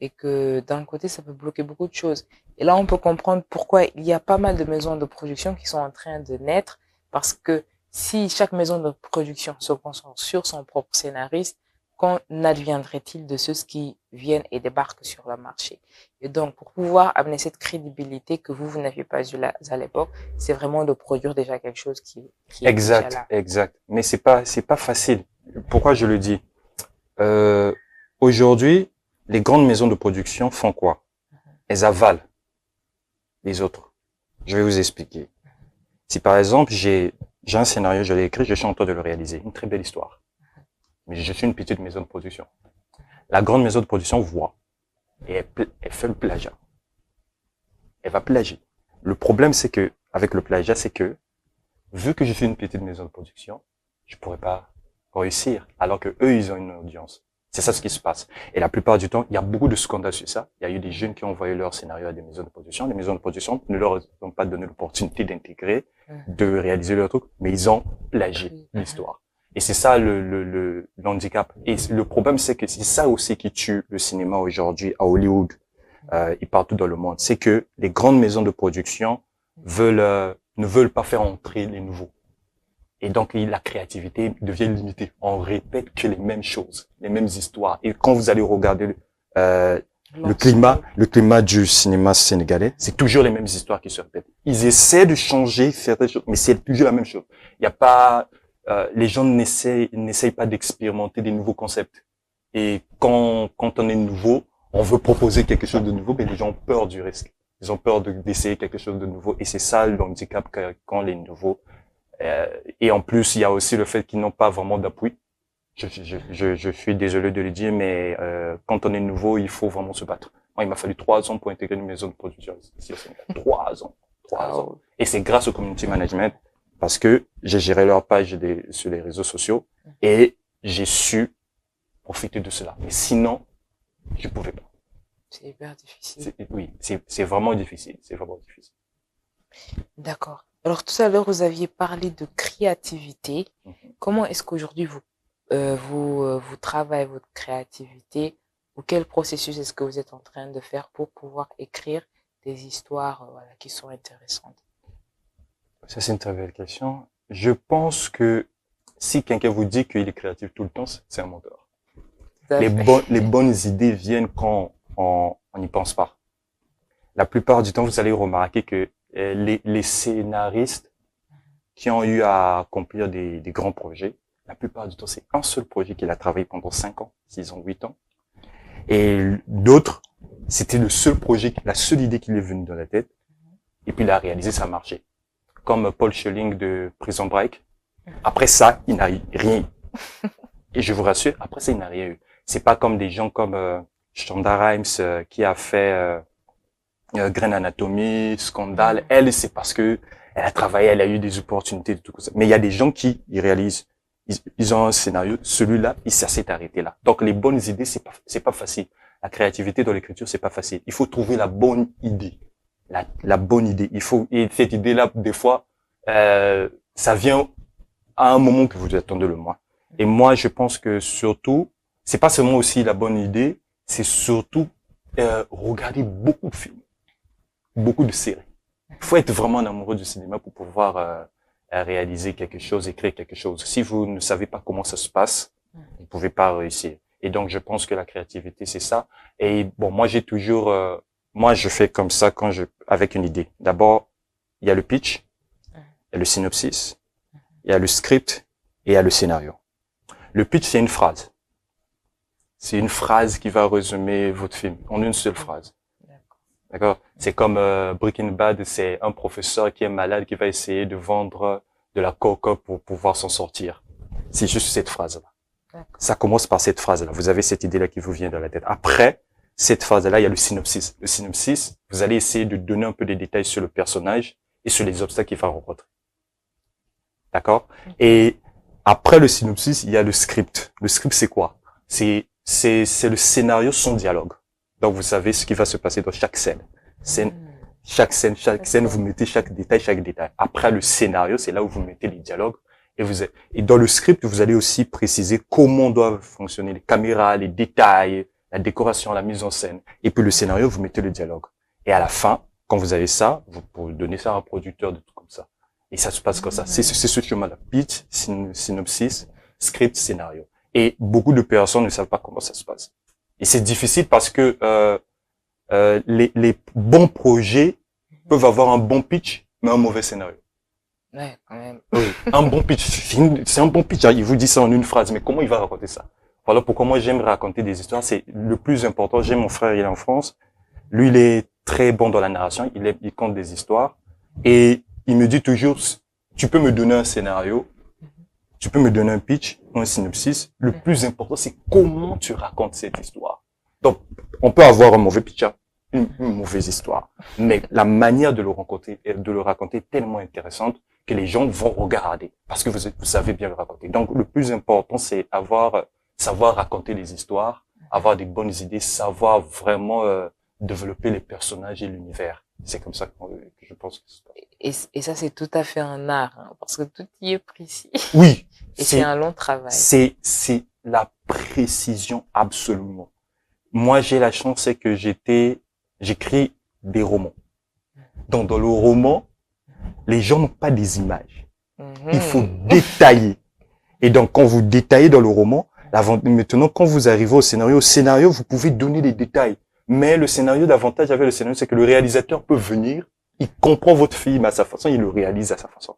et que d'un côté, ça peut bloquer beaucoup de choses. Et là, on peut comprendre pourquoi il y a pas mal de maisons de production qui sont en train de naître, parce que si chaque maison de production se concentre sur son propre scénariste, qu'en adviendrait-il de ceux qui viennent et débarquent sur le marché? Et donc, pour pouvoir amener cette crédibilité que vous n'aviez pas eu à l'époque, c'est vraiment de produire déjà quelque chose qui est déjà là. Exact. Mais c'est pas facile. Pourquoi je le dis? Aujourd'hui, les grandes maisons de production font quoi? Elles avalent les autres. Je vais vous expliquer. Si par exemple, j'ai un scénario, je l'ai écrit, je suis en train de le réaliser. Une très belle histoire. Mais je suis une petite maison de production. La grande maison de production voit et elle fait le plagiat. Elle va plagier. Le problème, c'est que, avec le plagiat, c'est que, vu que je suis une petite maison de production, je pourrais pas réussir, alors que eux, ils ont une audience. C'est ça ce qui se passe. Et la plupart du temps, il y a beaucoup de scandales sur ça. Il y a eu des jeunes qui ont envoyé leur scénario à des maisons de production. Les maisons de production ne leur ont pas donné l'opportunité d'intégrer, de réaliser leur truc, mais ils ont plagié l'histoire. Et c'est ça le handicap. Et le problème, c'est que c'est ça aussi qui tue le cinéma aujourd'hui à Hollywood et partout dans le monde. C'est que les grandes maisons de production ne veulent pas faire entrer les nouveaux. Et donc, la créativité devient limitée. On répète que les mêmes choses, les mêmes histoires. Et quand vous allez regarder le climat du cinéma sénégalais, c'est toujours les mêmes histoires qui se répètent. Ils essaient de changer certaines choses, mais c'est toujours la même chose. Il n'y a pas les gens n'essayent pas d'expérimenter des nouveaux concepts. Et quand on est nouveau, on veut proposer quelque chose de nouveau, mais les gens ont peur du risque. Ils ont peur d'essayer quelque chose de nouveau. Et c'est ça le handicap quand les nouveaux. Et en plus, il y a aussi le fait qu'ils n'ont pas vraiment d'appui. Je suis désolé de le dire, mais quand on est nouveau, il faut vraiment se battre. Moi, il m'a fallu 3 ans pour intégrer une maison de production ici au Sénégal. 3 ans. 3 ans. Et c'est grâce au community management parce que j'ai géré leur page sur les réseaux sociaux et j'ai su profiter de cela. Mais sinon, je pouvais pas. C'est hyper difficile. Oui, c'est vraiment difficile. C'est vraiment difficile. D'accord. Alors, tout à l'heure, vous aviez parlé de créativité. Comment est-ce qu'aujourd'hui, vous travaillez votre créativité ou quel processus est-ce que vous êtes en train de faire pour pouvoir écrire des histoires voilà, qui sont intéressantes? Ça, c'est une très belle question. Je pense que si quelqu'un vous dit qu'il est créatif tout le temps, c'est un menteur. Les bonnes idées viennent quand on n'y pense pas. La plupart du temps, vous allez remarquer que les scénaristes qui ont eu à accomplir des grands projets, la plupart du temps, c'est un seul projet qu'il a travaillé pendant 5 ans, 6 ans, 8 ans. Et d'autres, c'était le seul projet, la seule idée qui lui est venue dans la tête. Et puis il a réalisé, ça a marché. Comme Paul Schelling de Prison Break. Après ça, il n'a rien eu. Et je vous rassure, après ça, il n'a rien eu. C'est pas comme des gens comme Shonda Rhimes qui a fait Grey's Anatomy, Scandale. Elle, c'est parce que elle a travaillé, elle a eu des opportunités, de tout ça. Mais il y a des gens qui réalisent. Ils ont un scénario, celui-là, ça s'est arrêté là. Donc les bonnes idées, c'est pas facile. La créativité dans l'écriture, c'est pas facile. Il faut trouver la bonne idée, la bonne idée. Et cette idée-là, des fois, ça vient à un moment que vous attendez le moins. Et moi, je pense que surtout, c'est pas seulement aussi la bonne idée, c'est surtout regarder beaucoup de films, beaucoup de séries. Il faut être vraiment amoureux du cinéma pour pouvoir à réaliser quelque chose, écrire quelque chose. Si vous ne savez pas comment ça se passe, vous ne pouvez pas réussir. Et donc, je pense que la créativité, c'est ça. Et bon, moi, j'ai toujours, moi, je fais comme ça avec une idée. D'abord, il y a le pitch, il y a le synopsis, il y a le script et il y a le scénario. Le pitch, c'est une phrase. C'est une phrase qui va résumer votre film en une seule phrase. D'accord? C'est comme Breaking Bad, c'est un professeur qui est malade qui va essayer de vendre de la coke pour pouvoir s'en sortir. C'est juste cette phrase-là. Ça commence par cette phrase-là. Vous avez cette idée-là qui vous vient dans la tête. Après cette phrase-là, il y a le synopsis. Le synopsis, vous allez essayer de donner un peu des détails sur le personnage et sur les obstacles qu'il va rencontrer. D'accord? Et après le synopsis, il y a le script. Le script, c'est quoi? C'est le scénario sans dialogue. Donc, vous savez ce qui va se passer dans chaque scène. Chaque scène, vous mettez chaque détail. Après, le scénario, c'est là où vous mettez les dialogues. Et dans le script, vous allez aussi préciser comment doivent fonctionner les caméras, les détails, la décoration, la mise en scène. Et puis, le scénario, vous mettez le dialogue. Et à la fin, quand vous avez ça, vous pouvez donner ça à un producteur de tout comme ça. Et ça se passe comme ça. C'est ce chemin-là. Pitch, synopsis, script, scénario. Et beaucoup de personnes ne savent pas comment ça se passe. Et c'est difficile parce que les bons projets peuvent avoir un bon pitch, mais un mauvais scénario. Ouais, quand même. Oui, un bon pitch, c'est un bon pitch. Il vous dit ça en une phrase, mais comment il va raconter ça? Voilà pourquoi moi j'aime raconter des histoires. C'est le plus important. J'ai mon frère, il est en France. Lui, il est très bon dans la narration. Il compte des histoires et il me dit toujours, tu peux me donner un scénario, tu peux me donner un pitch, un synopsis. Le plus important, c'est comment tu racontes cette histoire. Donc, on peut avoir un mauvais pitch, une mauvaise histoire, mais la manière de le raconter est tellement intéressante que les gens vont regarder parce que vous savez bien le raconter. Donc, le plus important, c'est savoir raconter les histoires, avoir des bonnes idées, savoir vraiment développer les personnages et l'univers. C'est comme ça que je pense que c'est. Et ça, c'est tout à fait un art, hein, parce que tout y est précis. Oui. Et c'est un long travail. C'est la précision absolument. Moi, j'ai la chance, c'est que j'écris des romans. Donc, dans le roman, les gens n'ont pas des images. Il faut détailler. Et donc, quand vous détaillez dans le roman, maintenant, quand vous arrivez au scénario, vous pouvez donner des détails. Mais le scénario, l'avantage avec le scénario, c'est que le réalisateur peut venir, il comprend votre film à sa façon, il le réalise à sa façon.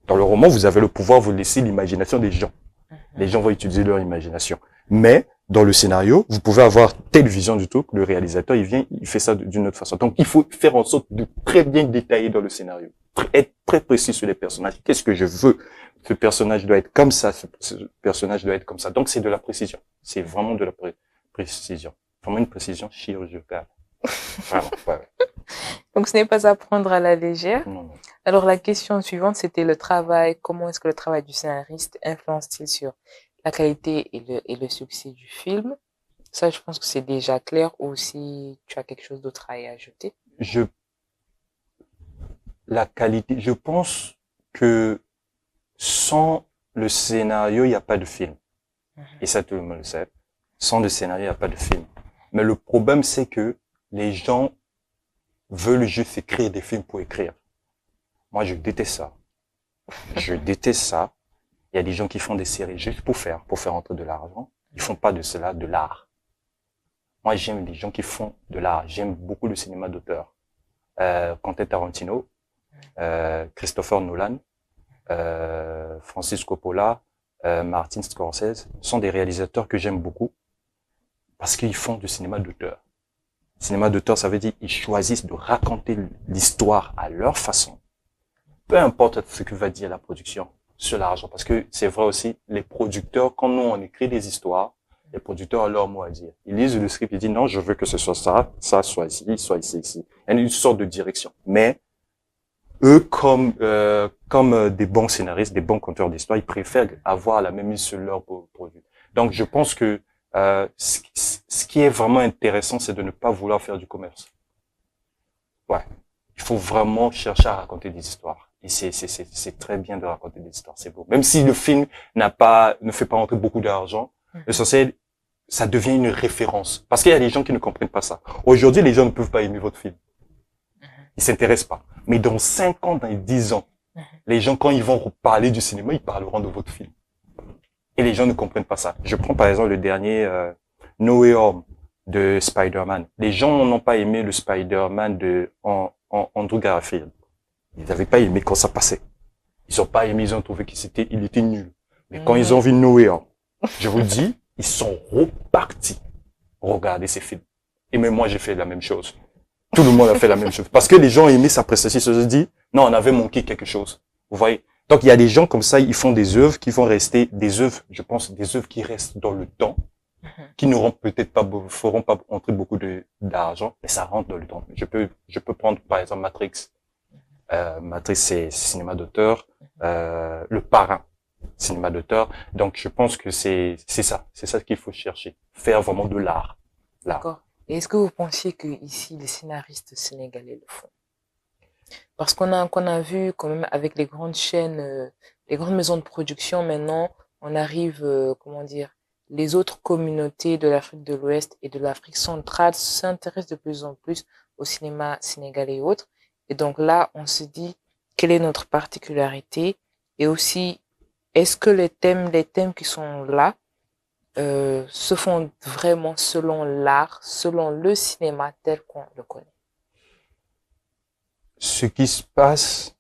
Dans le roman, vous avez le pouvoir, vous laissez l'imagination des gens. Les gens vont utiliser leur imagination. Mais dans le scénario, vous pouvez avoir telle vision du truc, le réalisateur, il vient, il fait ça d'une autre façon. Donc, il faut faire en sorte de très bien détailler dans le scénario, être très précis sur les personnages. Qu'est-ce que je veux? Ce personnage doit être comme ça, ce personnage doit être comme ça. Donc, c'est de la précision. C'est vraiment de la précision. Vraiment une précision chirurgicale. Vraiment, ouais. Donc, ce n'est pas à prendre à la légère. Non, non. Alors, la question suivante, c'était le travail. Comment est-ce que le travail du scénariste influence-t-il sur la qualité et le succès du film? Ça, je pense que c'est déjà clair. Ou si tu as quelque chose d'autre à y ajouter. La qualité, je pense que sans le scénario, il n'y a pas de film. Et ça, tout le monde le sait. Sans le scénario, il n'y a pas de film. Mais le problème, c'est que les gens veulent juste écrire des films pour écrire. Moi, je déteste ça. Je déteste ça. Il y a des gens qui font des séries juste pour faire entrer de l'argent. Ils font pas de cela de l'art. Moi, j'aime les gens qui font de l'art. J'aime beaucoup le cinéma d'auteur. Quentin Tarantino, Christopher Nolan, Francis Coppola, Martin Scorsese sont des réalisateurs que j'aime beaucoup parce qu'ils font du cinéma d'auteur. Cinéma d'auteur, ça veut dire ils choisissent de raconter l'histoire à leur façon. Peu importe ce que va dire la production sur l'argent, parce que c'est vrai aussi, les producteurs, quand nous on écrit des histoires, les producteurs ont leur mot à dire. Ils lisent le script, ils disent non, je veux que ce soit ça, ça soit ici, soit ici, ici. Il y a une sorte de direction. Mais eux, comme des bons scénaristes, des bons conteurs d'histoire, ils préfèrent avoir la même mise sur leur produit. Donc, je pense que ce qui est vraiment intéressant, c'est de ne pas vouloir faire du commerce. Ouais, il faut vraiment chercher à raconter des histoires. Et c'est très bien de raconter des histoires, c'est beau. Même si le film ne fait pas rentrer beaucoup d'argent, l'essentiel, ça devient une référence. Parce qu'il y a des gens qui ne comprennent pas ça. Aujourd'hui, les gens ne peuvent pas aimer votre film. Ils s'intéressent pas. Mais dans 5 ans, dans 10 ans, les gens, quand ils vont parler du cinéma, ils parleront de votre film. Et les gens ne comprennent pas ça. Je prends par exemple le dernier No Way Home de Spider-Man. Les gens n'ont pas aimé le Spider-Man de Andrew Garfield. Ils n'avaient pas aimé quand ça passait. Ils n'ont pas aimé, ils ont trouvé il était nul. Mais quand ils ont vu No Way Home, je vous dis, ils sont repartis regarder ces films. Et même moi, j'ai fait la même chose. Tout le monde a fait la même chose. Parce que les gens ont aimé sa prestation. Ils se sont dit, non, on avait manqué quelque chose. Vous voyez? Donc, il y a des gens comme ça, ils font des œuvres qui vont rester, des œuvres, je pense, des œuvres qui restent dans le temps, qui n'auront peut-être pas, feront pas entrer beaucoup d'argent, mais ça rentre dans le temps. Je peux prendre, par exemple, Matrix. Matrix, c'est cinéma d'auteur. Le Parrain, cinéma d'auteur. Donc, je pense que c'est ça qu'il faut chercher. Faire vraiment de l'art. D'accord. Et est-ce que vous pensiez que ici, les scénaristes sénégalais le font? Parce qu'on a vu quand même avec les grandes chaînes, les grandes maisons de production, maintenant, on arrive, les autres communautés de l'Afrique de l'Ouest et de l'Afrique centrale s'intéressent de plus en plus au cinéma sénégalais et autres. Et donc là, on se dit, quelle est notre particularité? Et aussi, est-ce que les thèmes qui sont là, se font vraiment selon l'art, selon le cinéma tel qu'on le connaît? Ce qui se passe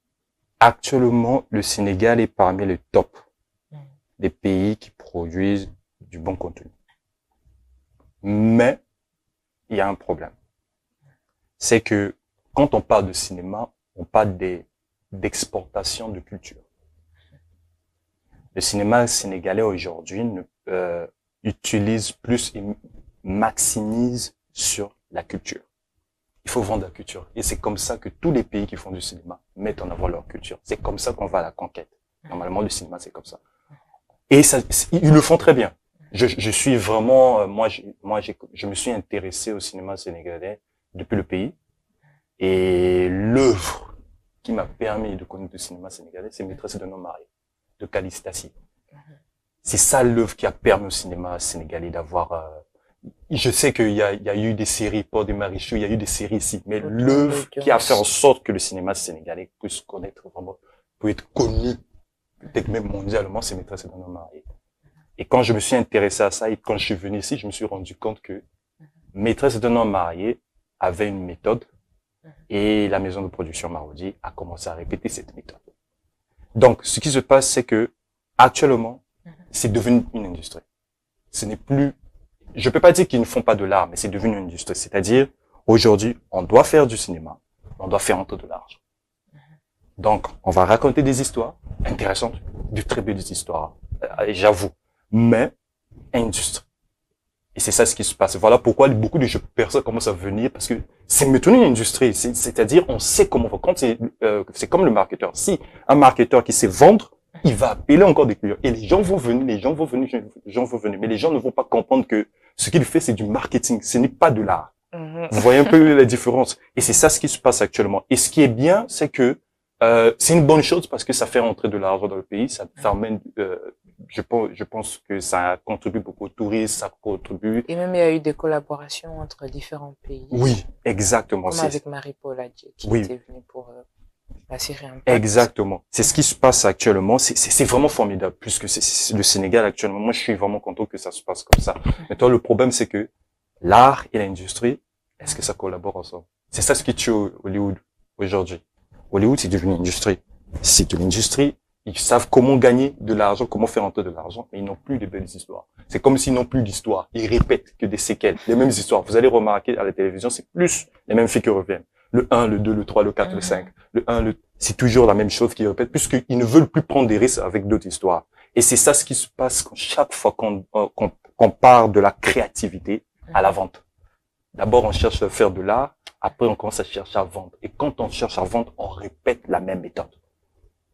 actuellement, le Sénégal est parmi les tops des pays qui produisent du bon contenu. Mais il y a un problème. C'est que quand on parle de cinéma, on parle d'exportation de culture. Le cinéma sénégalais aujourd'hui utilise plus et maximise sur la culture. Il faut vendre la culture. Et c'est comme ça que tous les pays qui font du cinéma mettent en avant leur culture. C'est comme ça qu'on va à la conquête. Normalement, le cinéma, c'est comme ça. Et ça, ils le font très bien. Je suis vraiment, je me suis intéressé au cinéma sénégalais depuis le pays. Et l'œuvre qui m'a permis de connaître le cinéma sénégalais, c'est Maîtresse d'un homme marié, de Kaliss Tassi. C'est ça l'œuvre qui a permis au cinéma sénégalais d'avoir, je sais qu'il y a eu des séries, Pod et Marichou, il y a eu des séries ici, mais l'œuvre qui a fait en sorte que le cinéma sénégalais puisse connaître vraiment, peut être connu, peut-être même mondialement, c'est Maîtresse d'un homme marié. Et quand je me suis intéressé à ça, et quand je suis venu ici, je me suis rendu compte que Maîtresse d'un homme marié avait une méthode, et la maison de production Marodi a commencé à répéter cette méthode. Donc, ce qui se passe, c'est que, actuellement, c'est devenu une industrie. Ce n'est plus je peux pas dire qu'ils ne font pas de l'art, mais c'est devenu une industrie. C'est-à-dire, aujourd'hui, on doit faire du cinéma, on doit faire entrer de l'argent. Donc, on va raconter des histoires intéressantes, de très belles histoires, j'avoue, mais industrie. Et c'est ça ce qui se passe. Voilà pourquoi beaucoup de personnes commencent à venir, parce que c'est maintenant une industrie. C'est-à-dire, on sait comment on compte. C'est comme le marketeur. Si un marketeur qui sait vendre, il va appeler encore des clients. Et les gens vont venir, les gens vont venir. Mais les gens ne vont pas comprendre que ce qu'il fait, c'est du marketing. Ce n'est pas de l'art. Vous voyez un peu la différence. Et c'est ça ce qui se passe actuellement. Et ce qui est bien, c'est que c'est une bonne chose parce que ça fait rentrer de l'argent dans le pays. Ça amène, je pense que ça contribue beaucoup au tourisme, ça contribue. Et même il y a eu des collaborations entre différents pays. Oui, exactement. Comme avec Marie-Paul Adjé qui oui. était venue pour la série Impact. Exactement. C'est ce qui se passe actuellement. C'est vraiment formidable puisque c'est le Sénégal actuellement. Moi, je suis vraiment content que ça se passe comme ça. Maintenant, le problème, c'est que l'art et l'industrie, est-ce que ça collabore ensemble? C'est ça ce qui tue Hollywood aujourd'hui. Hollywood, c'est devenu une industrie. C'est de l'industrie. Ils savent comment gagner de l'argent, comment faire entrer de l'argent, mais ils n'ont plus de belles histoires. C'est comme s'ils n'ont plus d'histoire. Ils répètent que des séquelles, les mêmes histoires. Vous allez remarquer à la télévision, c'est plus les mêmes filles qui reviennent. Le 1, le 2, le 3, le 4, le 5. Le 1, c'est toujours la même chose qu'ils répètent, puisqu'ils ne veulent plus prendre des risques avec d'autres histoires. Et c'est ça ce qui se passe chaque fois qu'on part de la créativité à la vente. D'abord, on cherche à faire de l'art. Après, on commence à chercher à vendre. Et quand on cherche à vendre, on répète la même méthode.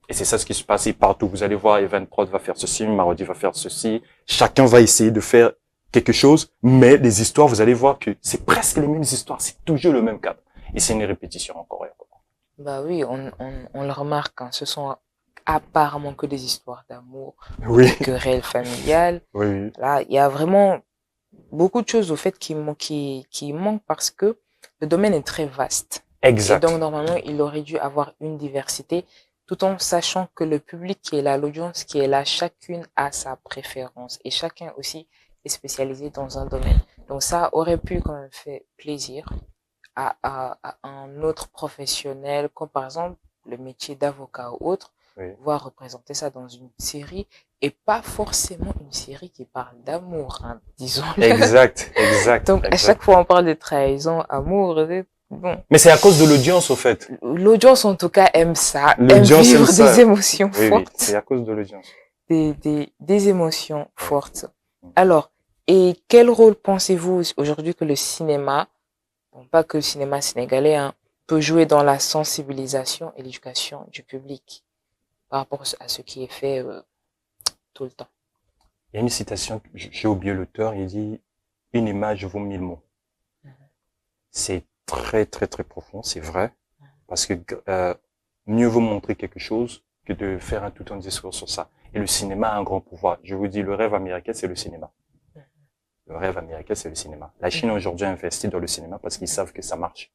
Et c'est ça ce qui se passe partout. Vous allez voir, Evan Prod va faire ceci, Marodi va faire ceci. Chacun va essayer de faire quelque chose. Mais les histoires, vous allez voir que c'est presque les mêmes histoires. C'est toujours le même cadre. Et c'est une répétition encore et encore. Bah oui, on le remarque. Hein. Ce sont apparemment que des histoires d'amour, oui. des querelles familiales. Oui. Là, il y a vraiment beaucoup de choses au fait qui manquent parce que le domaine est très vaste. Exact. Et donc, normalement, il aurait dû avoir une diversité tout en sachant que le public qui est là, l'audience qui est là, chacune a sa préférence et chacun aussi est spécialisé dans un domaine. Donc, ça aurait pu quand même faire plaisir à un autre professionnel, comme par exemple le métier d'avocat ou autre, oui. voir représenter ça dans une série et pas forcément une série qui parle d'amour, hein, disons. Exact. Donc, à chaque fois, on parle de trahison, amour, bon. Mais c'est à cause de l'audience, au fait. L'audience, en tout cas, aime ça. L'audience aime vivre aime ça. des émotions oui, fortes. Oui, c'est à cause de l'audience. Des émotions fortes. Alors, et quel rôle pensez-vous aujourd'hui que le cinéma, bon, pas que le cinéma sénégalais, hein, peut jouer dans la sensibilisation et l'éducation du public par rapport à ce qui est fait tout le temps? Il y a une citation, j'ai oublié l'auteur, il dit « Une image vaut 1000 mots ». C'est très, très, très profond, c'est vrai, parce que mieux vaut montrer quelque chose que de faire tout un discours sur ça. Et le cinéma a un grand pouvoir. Je vous dis, le rêve américain, c'est le cinéma. Le rêve américain, c'est le cinéma. La Chine aujourd'hui investit dans le cinéma parce qu'ils savent que ça marche,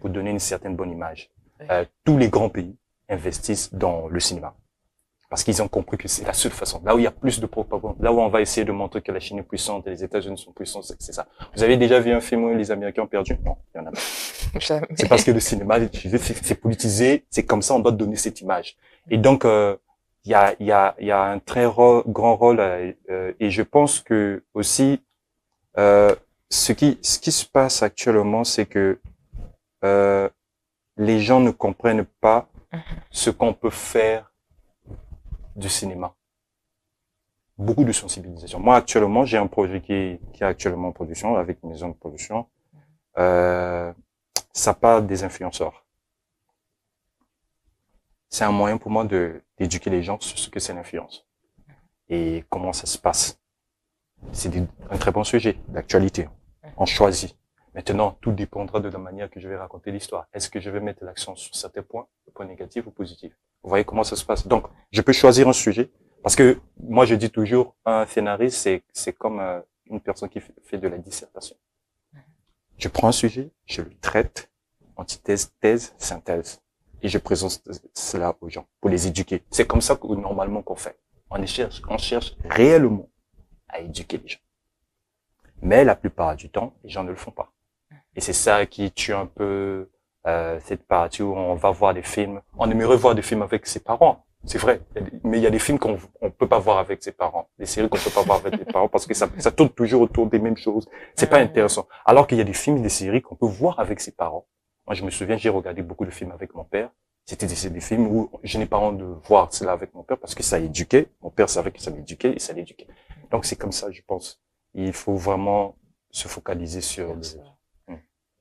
pour donner une certaine bonne image. Tous les grands pays investissent dans le cinéma. Parce qu'ils ont compris que c'est la seule façon. Là où il y a plus de propagande, là où on va essayer de montrer que la Chine est puissante et les États-Unis sont puissants, c'est ça. Vous avez déjà vu un film où les Américains ont perdu? Non, il y en a pas. C'est parce que le cinéma, c'est politisé, c'est comme ça, on doit donner cette image. Et donc, il y a un très grand rôle, et je pense que aussi, ce qui se passe actuellement, c'est que les gens ne comprennent pas ce qu'on peut faire du cinéma. Beaucoup de sensibilisation. Moi, actuellement, j'ai un projet qui est actuellement en production, avec une maison de production. Ça parle des influenceurs. C'est un moyen pour moi d'éduquer les gens sur ce que c'est l'influence. Et comment ça se passe. C'est un très bon sujet d'actualité. On choisit. Maintenant, tout dépendra de la manière que je vais raconter l'histoire. Est-ce que je vais mettre l'accent sur certains points négatifs ou positifs? Vous voyez comment ça se passe. Donc, je peux choisir un sujet. Parce que moi, je dis toujours, un scénariste, c'est comme une personne qui fait de la dissertation. Je prends un sujet, je le traite, antithèse, thèse, synthèse. Et je présente cela aux gens pour les éduquer. C'est comme ça que normalement qu'on fait. On cherche réellement à éduquer les gens. Mais la plupart du temps, les gens ne le font pas. Et c'est ça qui tue un peu cette partie où on va voir des films. On aimerait voir des films avec ses parents. C'est vrai. Mais il y a des films on peut pas voir avec ses parents. Des séries qu'on peut pas voir avec les parents parce que ça tourne toujours autour des mêmes choses. C'est pas intéressant. Alors qu'il y a des films, des séries qu'on peut voir avec ses parents. Moi, je me souviens, j'ai regardé beaucoup de films avec mon père. C'était des films où je n'ai pas honte de voir cela avec mon père parce que ça éduquait. Mon père savait que ça m'éduquait et ça l'éduquait. Donc, c'est comme ça, je pense. Il faut vraiment se focaliser sur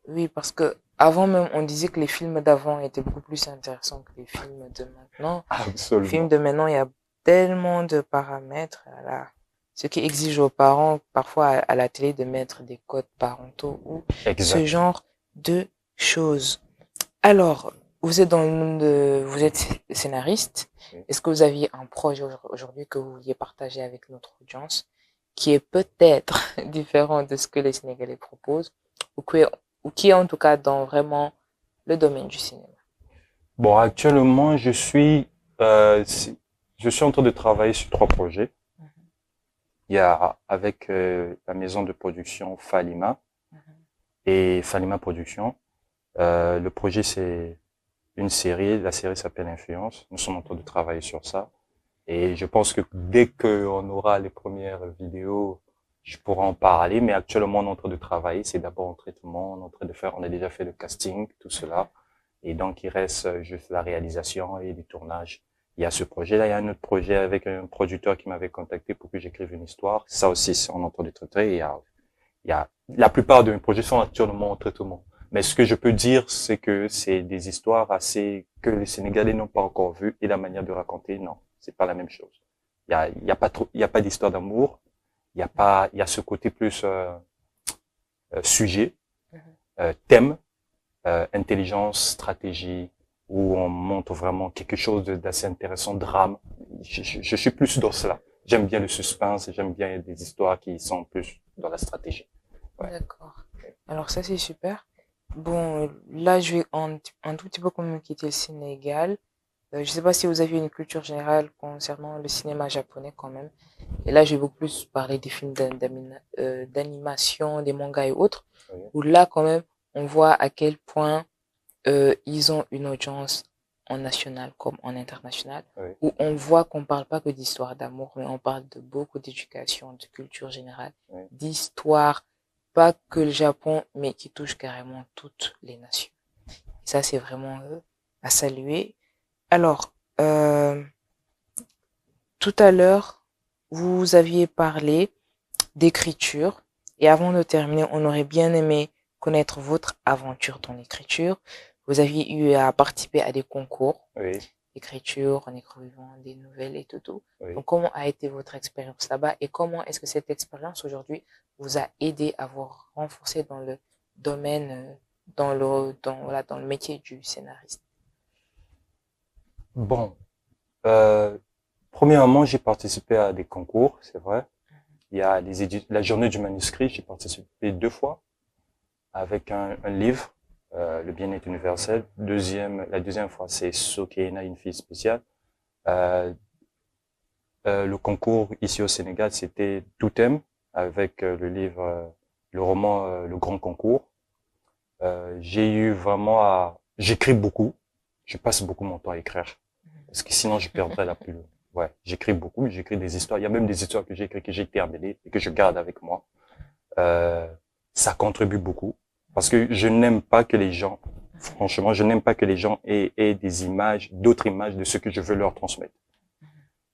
Oui, parce que avant même, on disait que les films d'avant étaient beaucoup plus intéressants que les films de maintenant. Absolument. Les films de maintenant, il y a tellement de paramètres. Voilà. Ce qui exige aux parents, parfois à la télé, de mettre des codes parentaux ou ce genre de choses. Alors, vous êtes vous êtes scénariste. Oui. Est-ce que vous aviez un projet aujourd'hui que vous vouliez partager avec notre audience, qui est peut-être différent de ce que les Sénégalais proposent, ou qui est en tout cas dans vraiment le domaine du cinéma? Bon, actuellement, je suis en train de travailler sur 3 projets. Il y a avec la maison de production Falima et Falima Productions. Le projet, c'est une série. La série s'appelle Influence. Nous sommes en train de travailler sur ça. Et je pense que dès qu'on aura les premières vidéos, je pourrai en parler. Mais actuellement, on est en train de travailler. C'est d'abord en traitement. On a déjà fait le casting, tout cela. Et donc, il reste juste la réalisation et les tournages. Il y a ce projet-là. Il y a un autre projet avec un producteur qui m'avait contacté pour que j'écrive une histoire. Ça aussi, on est en train de traiter. La plupart de mes projets sont actuellement en traitement. Mais ce que je peux dire, c'est que c'est des histoires que les Sénégalais n'ont pas encore vues et la manière de raconter, non, c'est pas la même chose. Il y a pas d'histoire d'amour. Il y a ce côté plus sujet, thème, intelligence, stratégie, où on montre vraiment quelque chose d'assez intéressant, drame. Je suis plus dans cela. J'aime bien le suspense et j'aime bien des histoires qui sont plus dans la stratégie. Ouais. D'accord. Alors ça, c'est super. Bon, là, je vais un tout petit peu comme quitter le Sénégal. Je sais pas si vous avez une culture générale concernant le cinéma japonais quand même. Et là, je vais beaucoup plus parler des films d'animation, des mangas et autres. Oui. Où là, quand même, on voit à quel point ils ont une audience en national comme en international. Oui. Où on voit qu'on parle pas que d'histoire d'amour, mais on parle de beaucoup d'éducation, de culture générale, Oui. d'histoire, pas que le Japon, mais qui touche carrément toutes les nations. Et ça, c'est vraiment à saluer. Alors, tout à l'heure, vous aviez parlé d'écriture. Et avant de terminer, on aurait bien aimé connaître votre aventure dans l'écriture. Vous aviez eu à participer à des concours d'écriture en écrivant des nouvelles et tout. Oui. Donc, comment a été votre expérience là-bas et comment est-ce que cette expérience aujourd'hui vous a aidé à vous renforcer dans le domaine, dans le métier du scénariste? Bon, premièrement, j'ai participé à des concours, c'est vrai. Il y a la journée du manuscrit, j'ai participé 2 fois avec un livre, Le bien-être universel. La deuxième fois, c'est Sokeina, une fille spéciale. Le concours ici au Sénégal, c'était Totem avec le livre, le roman, Le Grand Concours. J'ai eu vraiment j'écris beaucoup. Je passe beaucoup mon temps à écrire. Parce que sinon, je perdrais la plume. Ouais, j'écris beaucoup, j'écris des histoires. Il y a même des histoires que j'ai écrites, que j'ai terminées et que je garde avec moi. Ça contribue beaucoup. Parce que je n'aime pas que les gens, franchement, je n'aime pas que les gens aient des images, d'autres images de ce que je veux leur transmettre.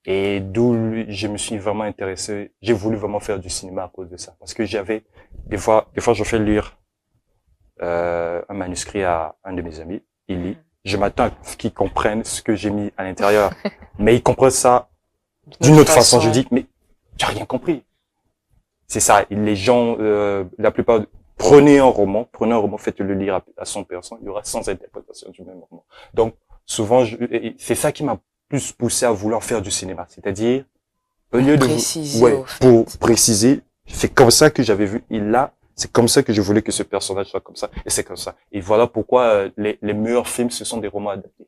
Et d'où je me suis vraiment intéressé, j'ai voulu vraiment faire du cinéma à cause de ça. Parce que des fois je fais lire, un manuscrit à un de mes amis, il lit. Je m'attends à ce qu'ils comprennent ce que j'ai mis à l'intérieur. Mais ils comprennent ça d'une autre façon. Je dis, mais tu n'as rien compris. C'est ça. Les gens, la plupart, prenez un roman, faites-le lire à 100 personnes. Il y aura 100 interprétations du même roman. Donc, souvent, c'est ça qui m'a plus poussé à vouloir faire du cinéma. C'est-à-dire, au lieu de préciser, pour préciser, c'est comme ça que j'avais vu. C'est comme ça que je voulais que ce personnage soit comme ça. Et c'est comme ça. Et voilà pourquoi les meilleurs films, ce sont des romans adaptés.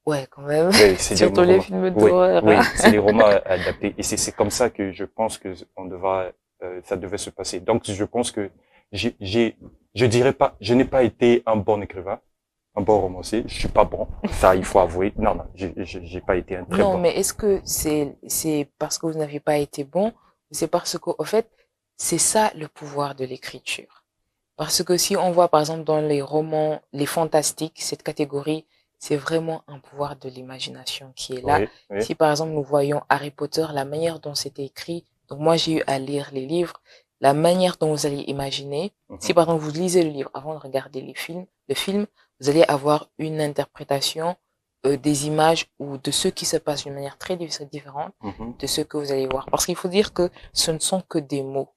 Ouais, quand même. Oui, surtout les films d'horreur. Oui, c'est des romans adaptés. Et c'est comme ça que je pense que ça devait se passer. Donc, je pense que je dirais pas, je n'ai pas été un bon écrivain, un bon romancier. Je suis pas bon. Ça, il faut avouer. Non, non, j'ai pas été un très Non, bon. mais est-ce que c'est parce que vous n'avez pas été bon, ou c'est parce que, au fait, c'est ça le pouvoir de l'écriture. Parce que si on voit, par exemple, dans les romans, les fantastiques, cette catégorie, c'est vraiment un pouvoir de l'imagination qui est là. Oui, oui. Si, par exemple, nous voyons Harry Potter, la manière dont c'était écrit, donc moi, j'ai eu à lire les livres, la manière dont vous allez imaginer, si, par exemple, vous lisez le livre avant de regarder le film, vous allez avoir une interprétation des images ou de ce qui se passe d'une manière très différente de ce que vous allez voir. Parce qu'il faut dire que ce ne sont que des mots.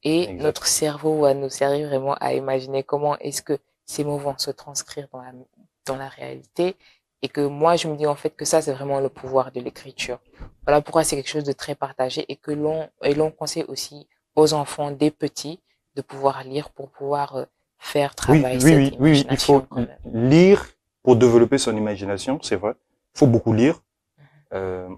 Et Exact. notre cerveau va nous servir vraiment à imaginer comment est-ce que ces mots vont se transcrire dans la réalité. Et que moi, je me dis en fait que ça, c'est vraiment le pouvoir de l'écriture. Voilà pourquoi c'est quelque chose de très partagé et que l'on conseille aussi aux enfants, des petits, de pouvoir lire pour pouvoir faire travailler cette imagination. Il faut quand même. lire pour développer son imagination, c'est vrai. Il faut beaucoup lire.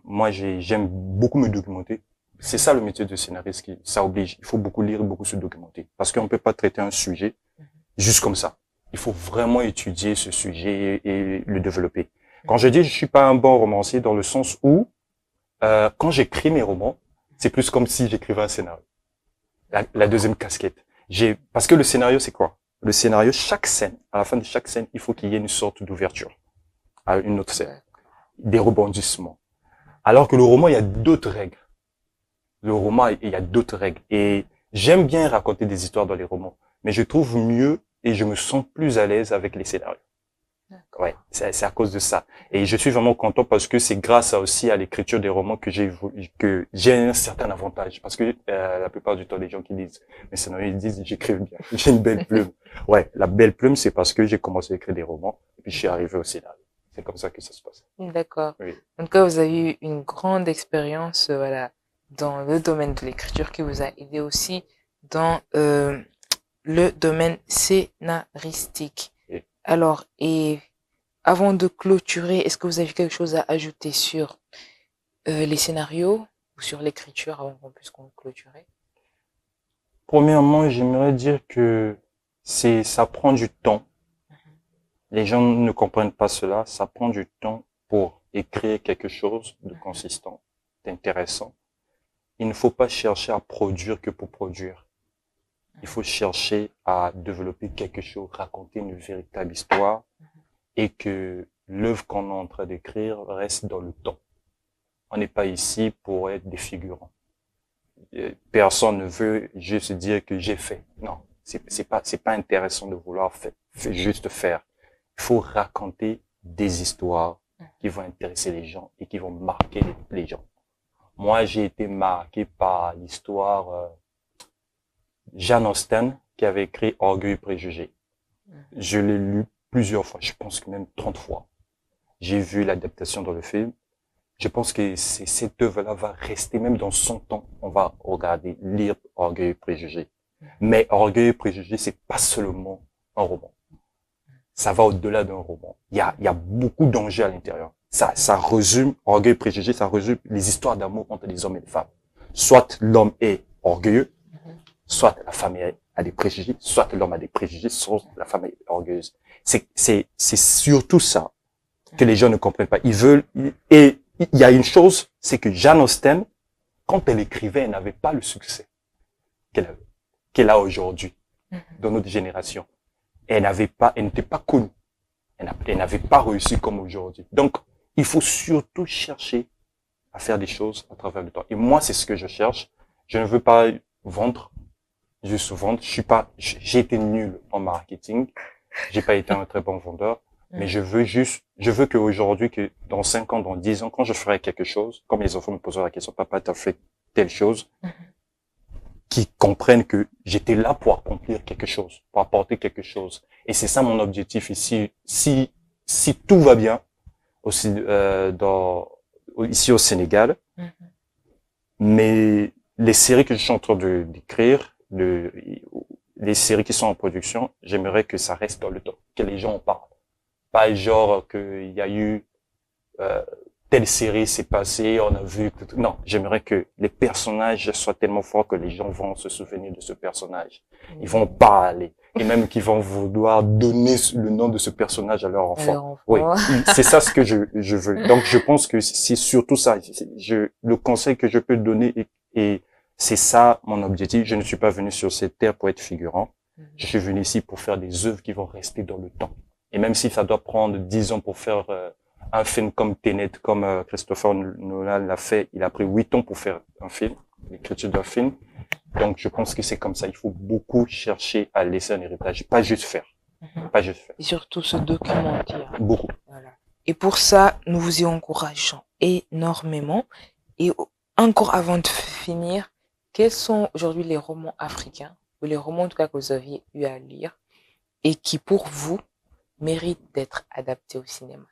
Moi, j'aime beaucoup me documenter. C'est ça le métier de scénariste, ça oblige. Il faut beaucoup lire et beaucoup se documenter. Parce qu'on ne peut pas traiter un sujet juste comme ça. Il faut vraiment étudier ce sujet et le développer. Quand je dis je suis pas un bon romancier dans le sens où, quand j'écris mes romans, c'est plus comme si j'écrivais un scénario. La deuxième casquette. Parce que le scénario, c'est quoi? Le scénario, chaque scène, à la fin de chaque scène, il faut qu'il y ait une sorte d'ouverture à une autre scène. Des rebondissements. Alors que le roman, il y a d'autres règles. Le roman, il y a d'autres règles. Et j'aime bien raconter des histoires dans les romans. Mais je trouve mieux et je me sens plus à l'aise avec les scénarios. Ouais, c'est à cause de ça. Et je suis vraiment content parce que c'est grâce aussi à l'écriture des romans que j'ai un certain avantage. Parce que la plupart du temps, les gens qui lisent mes scénarios, ils disent j'écris bien, j'ai une belle plume. Ouais, la belle plume, c'est parce que j'ai commencé à écrire des romans et puis je suis arrivé au scénario. C'est comme ça que ça se passe. D'accord. Oui. En tout cas, vous avez eu une grande expérience, voilà, dans le domaine de l'écriture qui vous a aidé aussi dans le domaine scénaristique. Oui. Alors, et avant de clôturer, est-ce que vous avez quelque chose à ajouter sur les scénarios ou sur l'écriture avant qu'on puisse clôturer? Premièrement, j'aimerais dire que ça prend du temps. Les gens ne comprennent pas cela. Ça prend du temps pour écrire quelque chose de consistant, d'intéressant. Il ne faut pas chercher à produire que pour produire. Il faut chercher à développer quelque chose, raconter une véritable histoire et que l'œuvre qu'on est en train d'écrire reste dans le temps. On n'est pas ici pour être des figurants. Personne ne veut juste dire que j'ai fait. Non, c'est pas intéressant de vouloir juste faire. Il faut raconter des histoires qui vont intéresser les gens et qui vont marquer les gens. Moi, j'ai été marqué par l'histoire Jane Austen qui avait écrit Orgueil et Préjugés. Je l'ai lu plusieurs fois, je pense que même 30 fois. J'ai vu l'adaptation dans le film. Je pense que cette œuvre-là va rester même dans son temps. On va regarder, lire Orgueil et Préjugés. Mais Orgueil et Préjugés, c'est pas seulement un roman. Ça va au-delà d'un roman. Il y a beaucoup d'enjeux à l'intérieur. Ça résume, Orgueil et Préjugés, ça résume les histoires d'amour entre les hommes et les femmes. Soit l'homme est orgueilleux, soit la femme a des préjugés, soit l'homme a des préjugés, soit la femme est orgueilleuse. C'est surtout ça que les gens ne comprennent pas. Et il y a une chose, c'est que Jane Austen, quand elle écrivait, elle n'avait pas le succès qu'elle a aujourd'hui, dans notre génération. Elle n'était pas connue. Elle n'avait pas réussi comme aujourd'hui. Donc, il faut surtout chercher à faire des choses à travers le temps. Et moi, c'est ce que je cherche. Je ne veux pas vendre, juste vendre. J'ai été nul en marketing. J'ai pas été un très bon vendeur. Mais je veux qu'aujourd'hui, que dans 5 ans, dans 10 ans, quand je ferai quelque chose, comme les enfants me poseront la question, papa, t'as fait telle chose, qui comprennent que j'étais là pour accomplir quelque chose, pour apporter quelque chose. Et c'est ça mon objectif ici. Si tout va bien, aussi, ici au Sénégal, mais les séries que je suis en train d'écrire, les séries qui sont en production, j'aimerais que ça reste dans le temps, que les gens en parlent. Pas genre qu'il y a eu telle série s'est passée, on a vu que non, j'aimerais que les personnages soient tellement forts que les gens vont se souvenir de ce personnage. Ils vont parler et même qu'ils vont vouloir donner le nom de ce personnage à leur enfant. Alors, enfant. Oui, c'est ça ce que je veux. Donc je pense que c'est surtout ça. Le conseil que je peux donner et c'est ça mon objectif. Je ne suis pas venu sur cette terre pour être figurant. Je suis venu ici pour faire des œuvres qui vont rester dans le temps. Et même si ça doit prendre 10 ans pour faire un film comme Tenet, comme Christopher Nolan l'a fait, il a pris 8 ans pour faire un film, l'écriture d'un film. Donc je pense que c'est comme ça. Il faut beaucoup chercher à laisser un héritage, pas juste faire. Pas juste faire. Et surtout se documenter. Beaucoup. Voilà. Et pour ça, nous vous y encourageons énormément. Et encore avant de finir, quels sont aujourd'hui les romans africains, ou les romans en tout cas que vous aviez eu à lire, et qui pour vous méritent d'être adaptés au cinéma?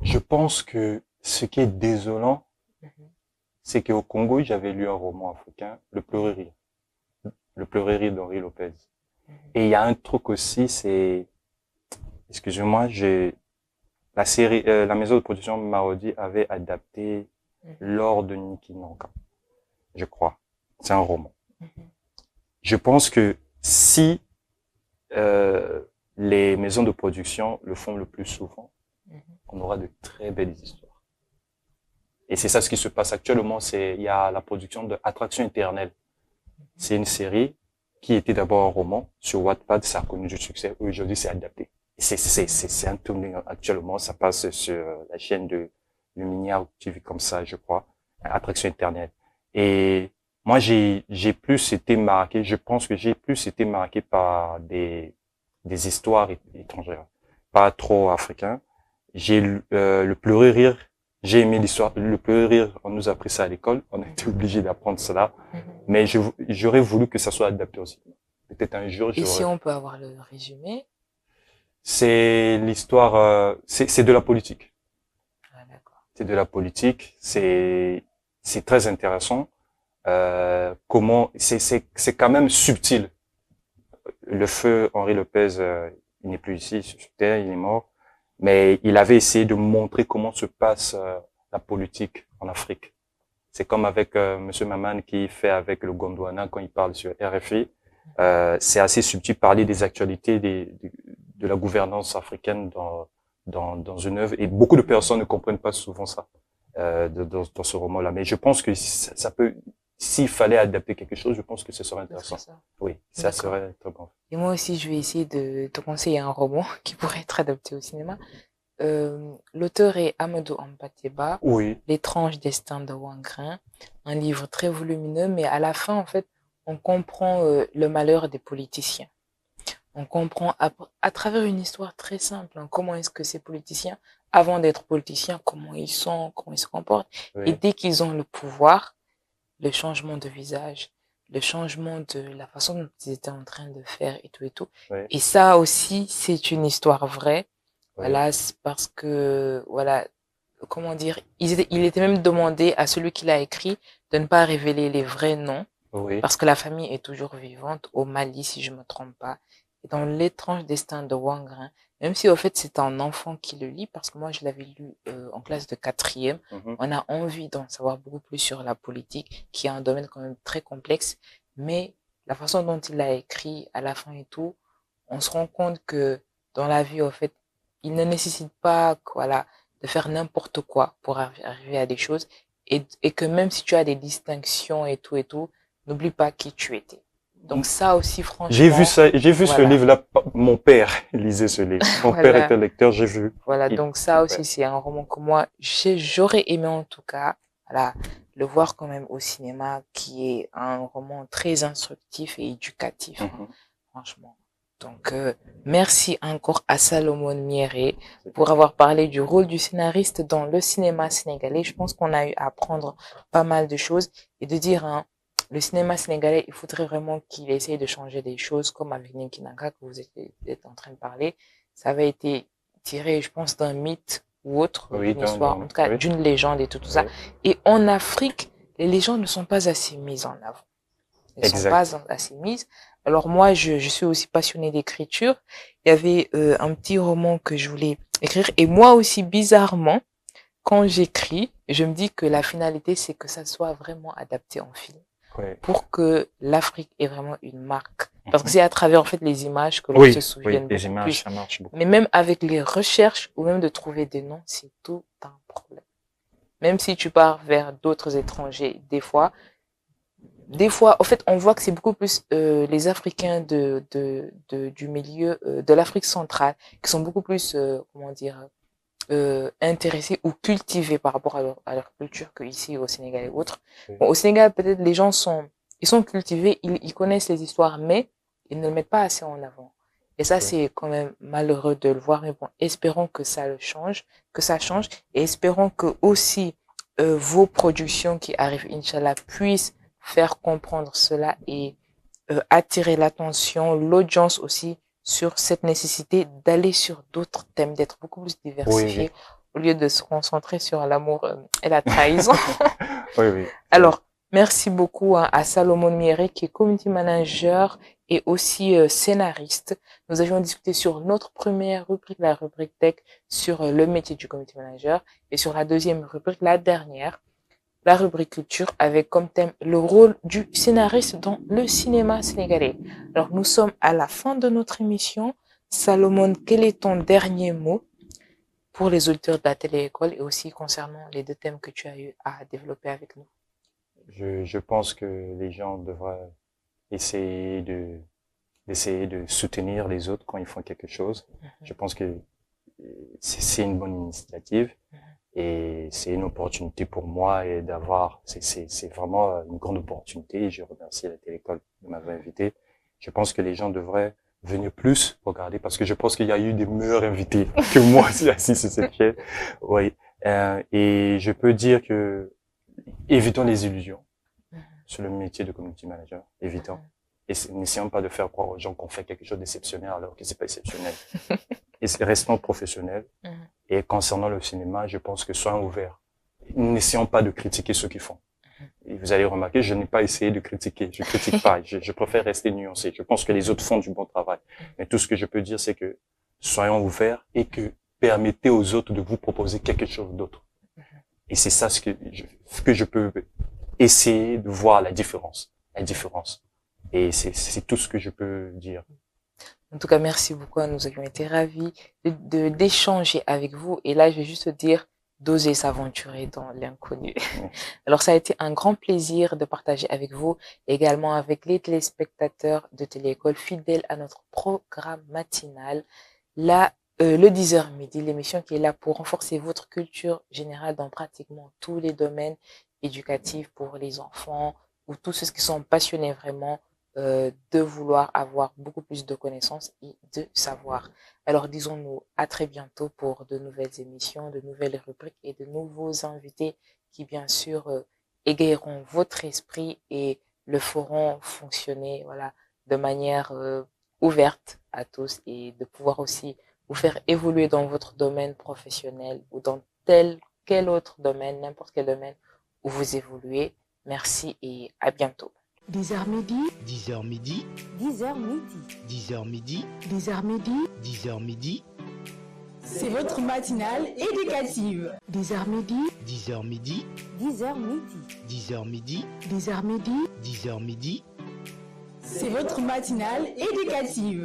Je pense que ce qui est désolant, c'est qu'au Congo, j'avais lu un roman africain, Le Pleurer Rire. Le Pleurer Rire d'Henri Lopez. Et il y a un truc aussi, c'est, excusez-moi, la série, la maison de production Marodi avait adapté L'Or de Niki Nanka, je crois. C'est un roman. Je pense que si les maisons de production le font le plus souvent, on aura de très belles histoires. Et c'est ça ce qui se passe actuellement. Il y a la production de Attraction éternelle. C'est une série qui était d'abord un roman sur Wattpad, ça a connu du succès. Aujourd'hui, c'est adapté. C'est un tournée actuellement. Ça passe sur la chaîne de Lumière TV comme ça, je crois. Attraction éternelle. Et moi, j'ai plus été marqué. Je pense que j'ai plus été marqué par des histoires étrangères, pas trop africains. J'ai Le Pleurer Rire. J'ai aimé l'histoire. Le Pleurer Rire, on nous a appris ça à l'école. On a été obligé d'apprendre cela. Mais j'aurais voulu que ça soit adapté aussi. Peut-être un jour, Et si on peut avoir le résumé? C'est l'histoire, c'est de la politique. Ah, d'accord. C'est de la politique. C'est très intéressant. Comment, c'est quand même subtil. Le feu Henri Lopez, il n'est plus ici sur terre, il est mort. Mais il avait essayé de montrer comment se passe la politique en Afrique. C'est comme avec Monsieur Maman qui fait avec le Gondwana quand il parle sur RFI. C'est assez subtil parler des actualités de la gouvernance africaine dans une œuvre. Et beaucoup de personnes ne comprennent pas souvent ça dans ce roman-là. Mais je pense que ça peut, s'il fallait adapter quelque chose, je pense que ce serait intéressant. Oui, ça serait très bon. Et moi aussi, je vais essayer de te conseiller un roman qui pourrait être adapté au cinéma. L'auteur est Amadou Ampateba, Oui. L'étrange destin de Wangrin, un livre très volumineux, mais à la fin, en fait, on comprend le malheur des politiciens. On comprend à travers une histoire très simple, hein, comment est-ce que ces politiciens, avant d'être politiciens, comment ils sont, comment ils se comportent, Oui. et dès qu'ils ont le pouvoir, le changement de visage, le changement de la façon dont ils étaient en train de faire et tout et tout. Oui. Et ça aussi, c'est une histoire vraie. Oui. Voilà, c'est parce que, voilà, comment dire, il était même demandé à celui qui l'a écrit de ne pas révéler les vrais noms, Oui. parce que la famille est toujours vivante au Mali, si je me trompe pas. Et dans L'étrange destin de Wangrin, même si au fait c'est un enfant qui le lit, parce que moi je l'avais lu en classe de 4e, on a envie d'en savoir beaucoup plus sur la politique, qui est un domaine quand même très complexe, mais la façon dont il l'a écrit à la fin et tout, on se rend compte que dans la vie, au fait, il ne nécessite pas, voilà, de faire n'importe quoi pour arriver à des choses, et que même si tu as des distinctions et tout, n'oublie pas qui tu étais. Donc ça aussi, franchement. J'ai vu voilà. ce livre-là. Mon père lisait ce livre. Mon Voilà. père était lecteur, j'ai vu. Voilà, donc ça aussi, c'est un roman que moi, j'aurais aimé en tout cas, voilà, le voir quand même au cinéma, qui est un roman très instructif et éducatif, hein, franchement. Donc, merci encore à Salomon Mieré pour avoir parlé du rôle du scénariste dans le cinéma sénégalais. Je pense qu'on a eu à apprendre pas mal de choses et de dire, hein, le cinéma sénégalais, il faudrait vraiment qu'il essaye de changer des choses, comme avec Niki Nanka que vous êtes en train de parler. Ça avait été tiré, je pense, d'un mythe ou autre, Oui, d'une histoire, en tout cas, oui. d'une légende et tout ça. Et en Afrique, les légendes ne sont pas assez mises en avant. Elles ne sont pas assez mises. Alors moi, je suis aussi passionnée d'écriture. Il y avait un petit roman que je voulais écrire. Et moi aussi, bizarrement, quand j'écris, je me dis que la finalité, c'est que ça soit vraiment adapté en film Ouais. pour que l'Afrique ait vraiment une marque. Parce que c'est à travers, en fait, les images que l'on Oui, se oui, souvienne les beaucoup images, plus. ça marche beaucoup. Mais même avec les recherches ou même de trouver des noms, c'est tout un problème. Même si tu pars vers d'autres étrangers, des fois, en fait, on voit que c'est beaucoup plus les Africains du milieu de l'Afrique centrale qui sont beaucoup plus, comment dire, intéressés ou cultivés par rapport à leur culture qu'ici au Sénégal et autres. Oui. Bon, au Sénégal, peut-être les gens ils sont cultivés, ils connaissent les histoires, mais ils ne le mettent pas assez en avant. Et ça, Oui. c'est quand même malheureux de le voir. Mais bon, espérons que ça change, et espérons que aussi vos productions qui arrivent, Inch'Allah, puissent faire comprendre cela et attirer l'attention, l'audience aussi sur cette nécessité d'aller sur d'autres thèmes, d'être beaucoup plus diversifié au lieu de se concentrer sur l'amour et la trahison. Oui. Alors, merci beaucoup à Salomon Miere qui est community manager et aussi scénariste. Nous avions discuté sur notre première rubrique, la rubrique tech, sur le métier du community manager, et sur la deuxième rubrique, la dernière, la rubrique culture, avec comme thème le rôle du scénariste dans le cinéma sénégalais. Alors, nous sommes à la fin de notre émission. Salomon, quel est ton dernier mot pour les auditeurs de la télé-école et aussi concernant les deux thèmes que tu as eu à développer avec nous? Je pense que les gens devraient essayer de soutenir les autres quand ils font quelque chose. Je pense que c'est une bonne initiative. Et c'est une opportunité pour moi et c'est vraiment une grande opportunité. Je remercie la télécole de m'avoir invité. Je pense que les gens devraient venir plus regarder parce que je pense qu'il y a eu des meilleurs invités que moi assis sur cette chaise. Oui. Et je peux dire que évitons les illusions sur le métier de community manager. Évitons. Et n'essayons pas de faire croire aux gens qu'on fait quelque chose d'exceptionnel alors que c'est pas exceptionnel. Et restons professionnels. Et concernant le cinéma, je pense que soyons ouverts. N'essayons pas de critiquer ceux qui font. Et vous allez remarquer, je n'ai pas essayé de critiquer. Je critique pas. Je préfère rester nuancé. Je pense que les autres font du bon travail. Mais tout ce que je peux dire, c'est que soyons ouverts et que permettez aux autres de vous proposer quelque chose d'autre. Et c'est ça ce que je peux essayer de voir la différence. Et c'est tout ce que je peux dire. En tout cas, merci beaucoup. Nous avions été ravis d'échanger avec vous. Et là, je vais juste dire d'oser s'aventurer dans l'inconnu. Alors, ça a été un grand plaisir de partager avec vous, également avec les téléspectateurs de Téléécole fidèles à notre programme matinal. Là, le 10h midi, l'émission qui est là pour renforcer votre culture générale dans pratiquement tous les domaines éducatifs pour les enfants ou tous ceux qui sont passionnés vraiment de vouloir avoir beaucoup plus de connaissances et de savoir. Alors disons-nous à très bientôt pour de nouvelles émissions, de nouvelles rubriques et de nouveaux invités qui bien sûr égayeront votre esprit et le feront fonctionner de manière ouverte à tous et de pouvoir aussi vous faire évoluer dans votre domaine professionnel ou dans quel autre domaine, n'importe quel domaine où vous évoluez. Merci et à bientôt. 10h midi, 10h midi, 10h midi. 10h midi, 10h midi, 10h midi, C'est votre matinale éducative. 10h midi, 10h midi, 10h midi. 10h midi, 10h midi, 10h midi. C'est votre matinale éducative.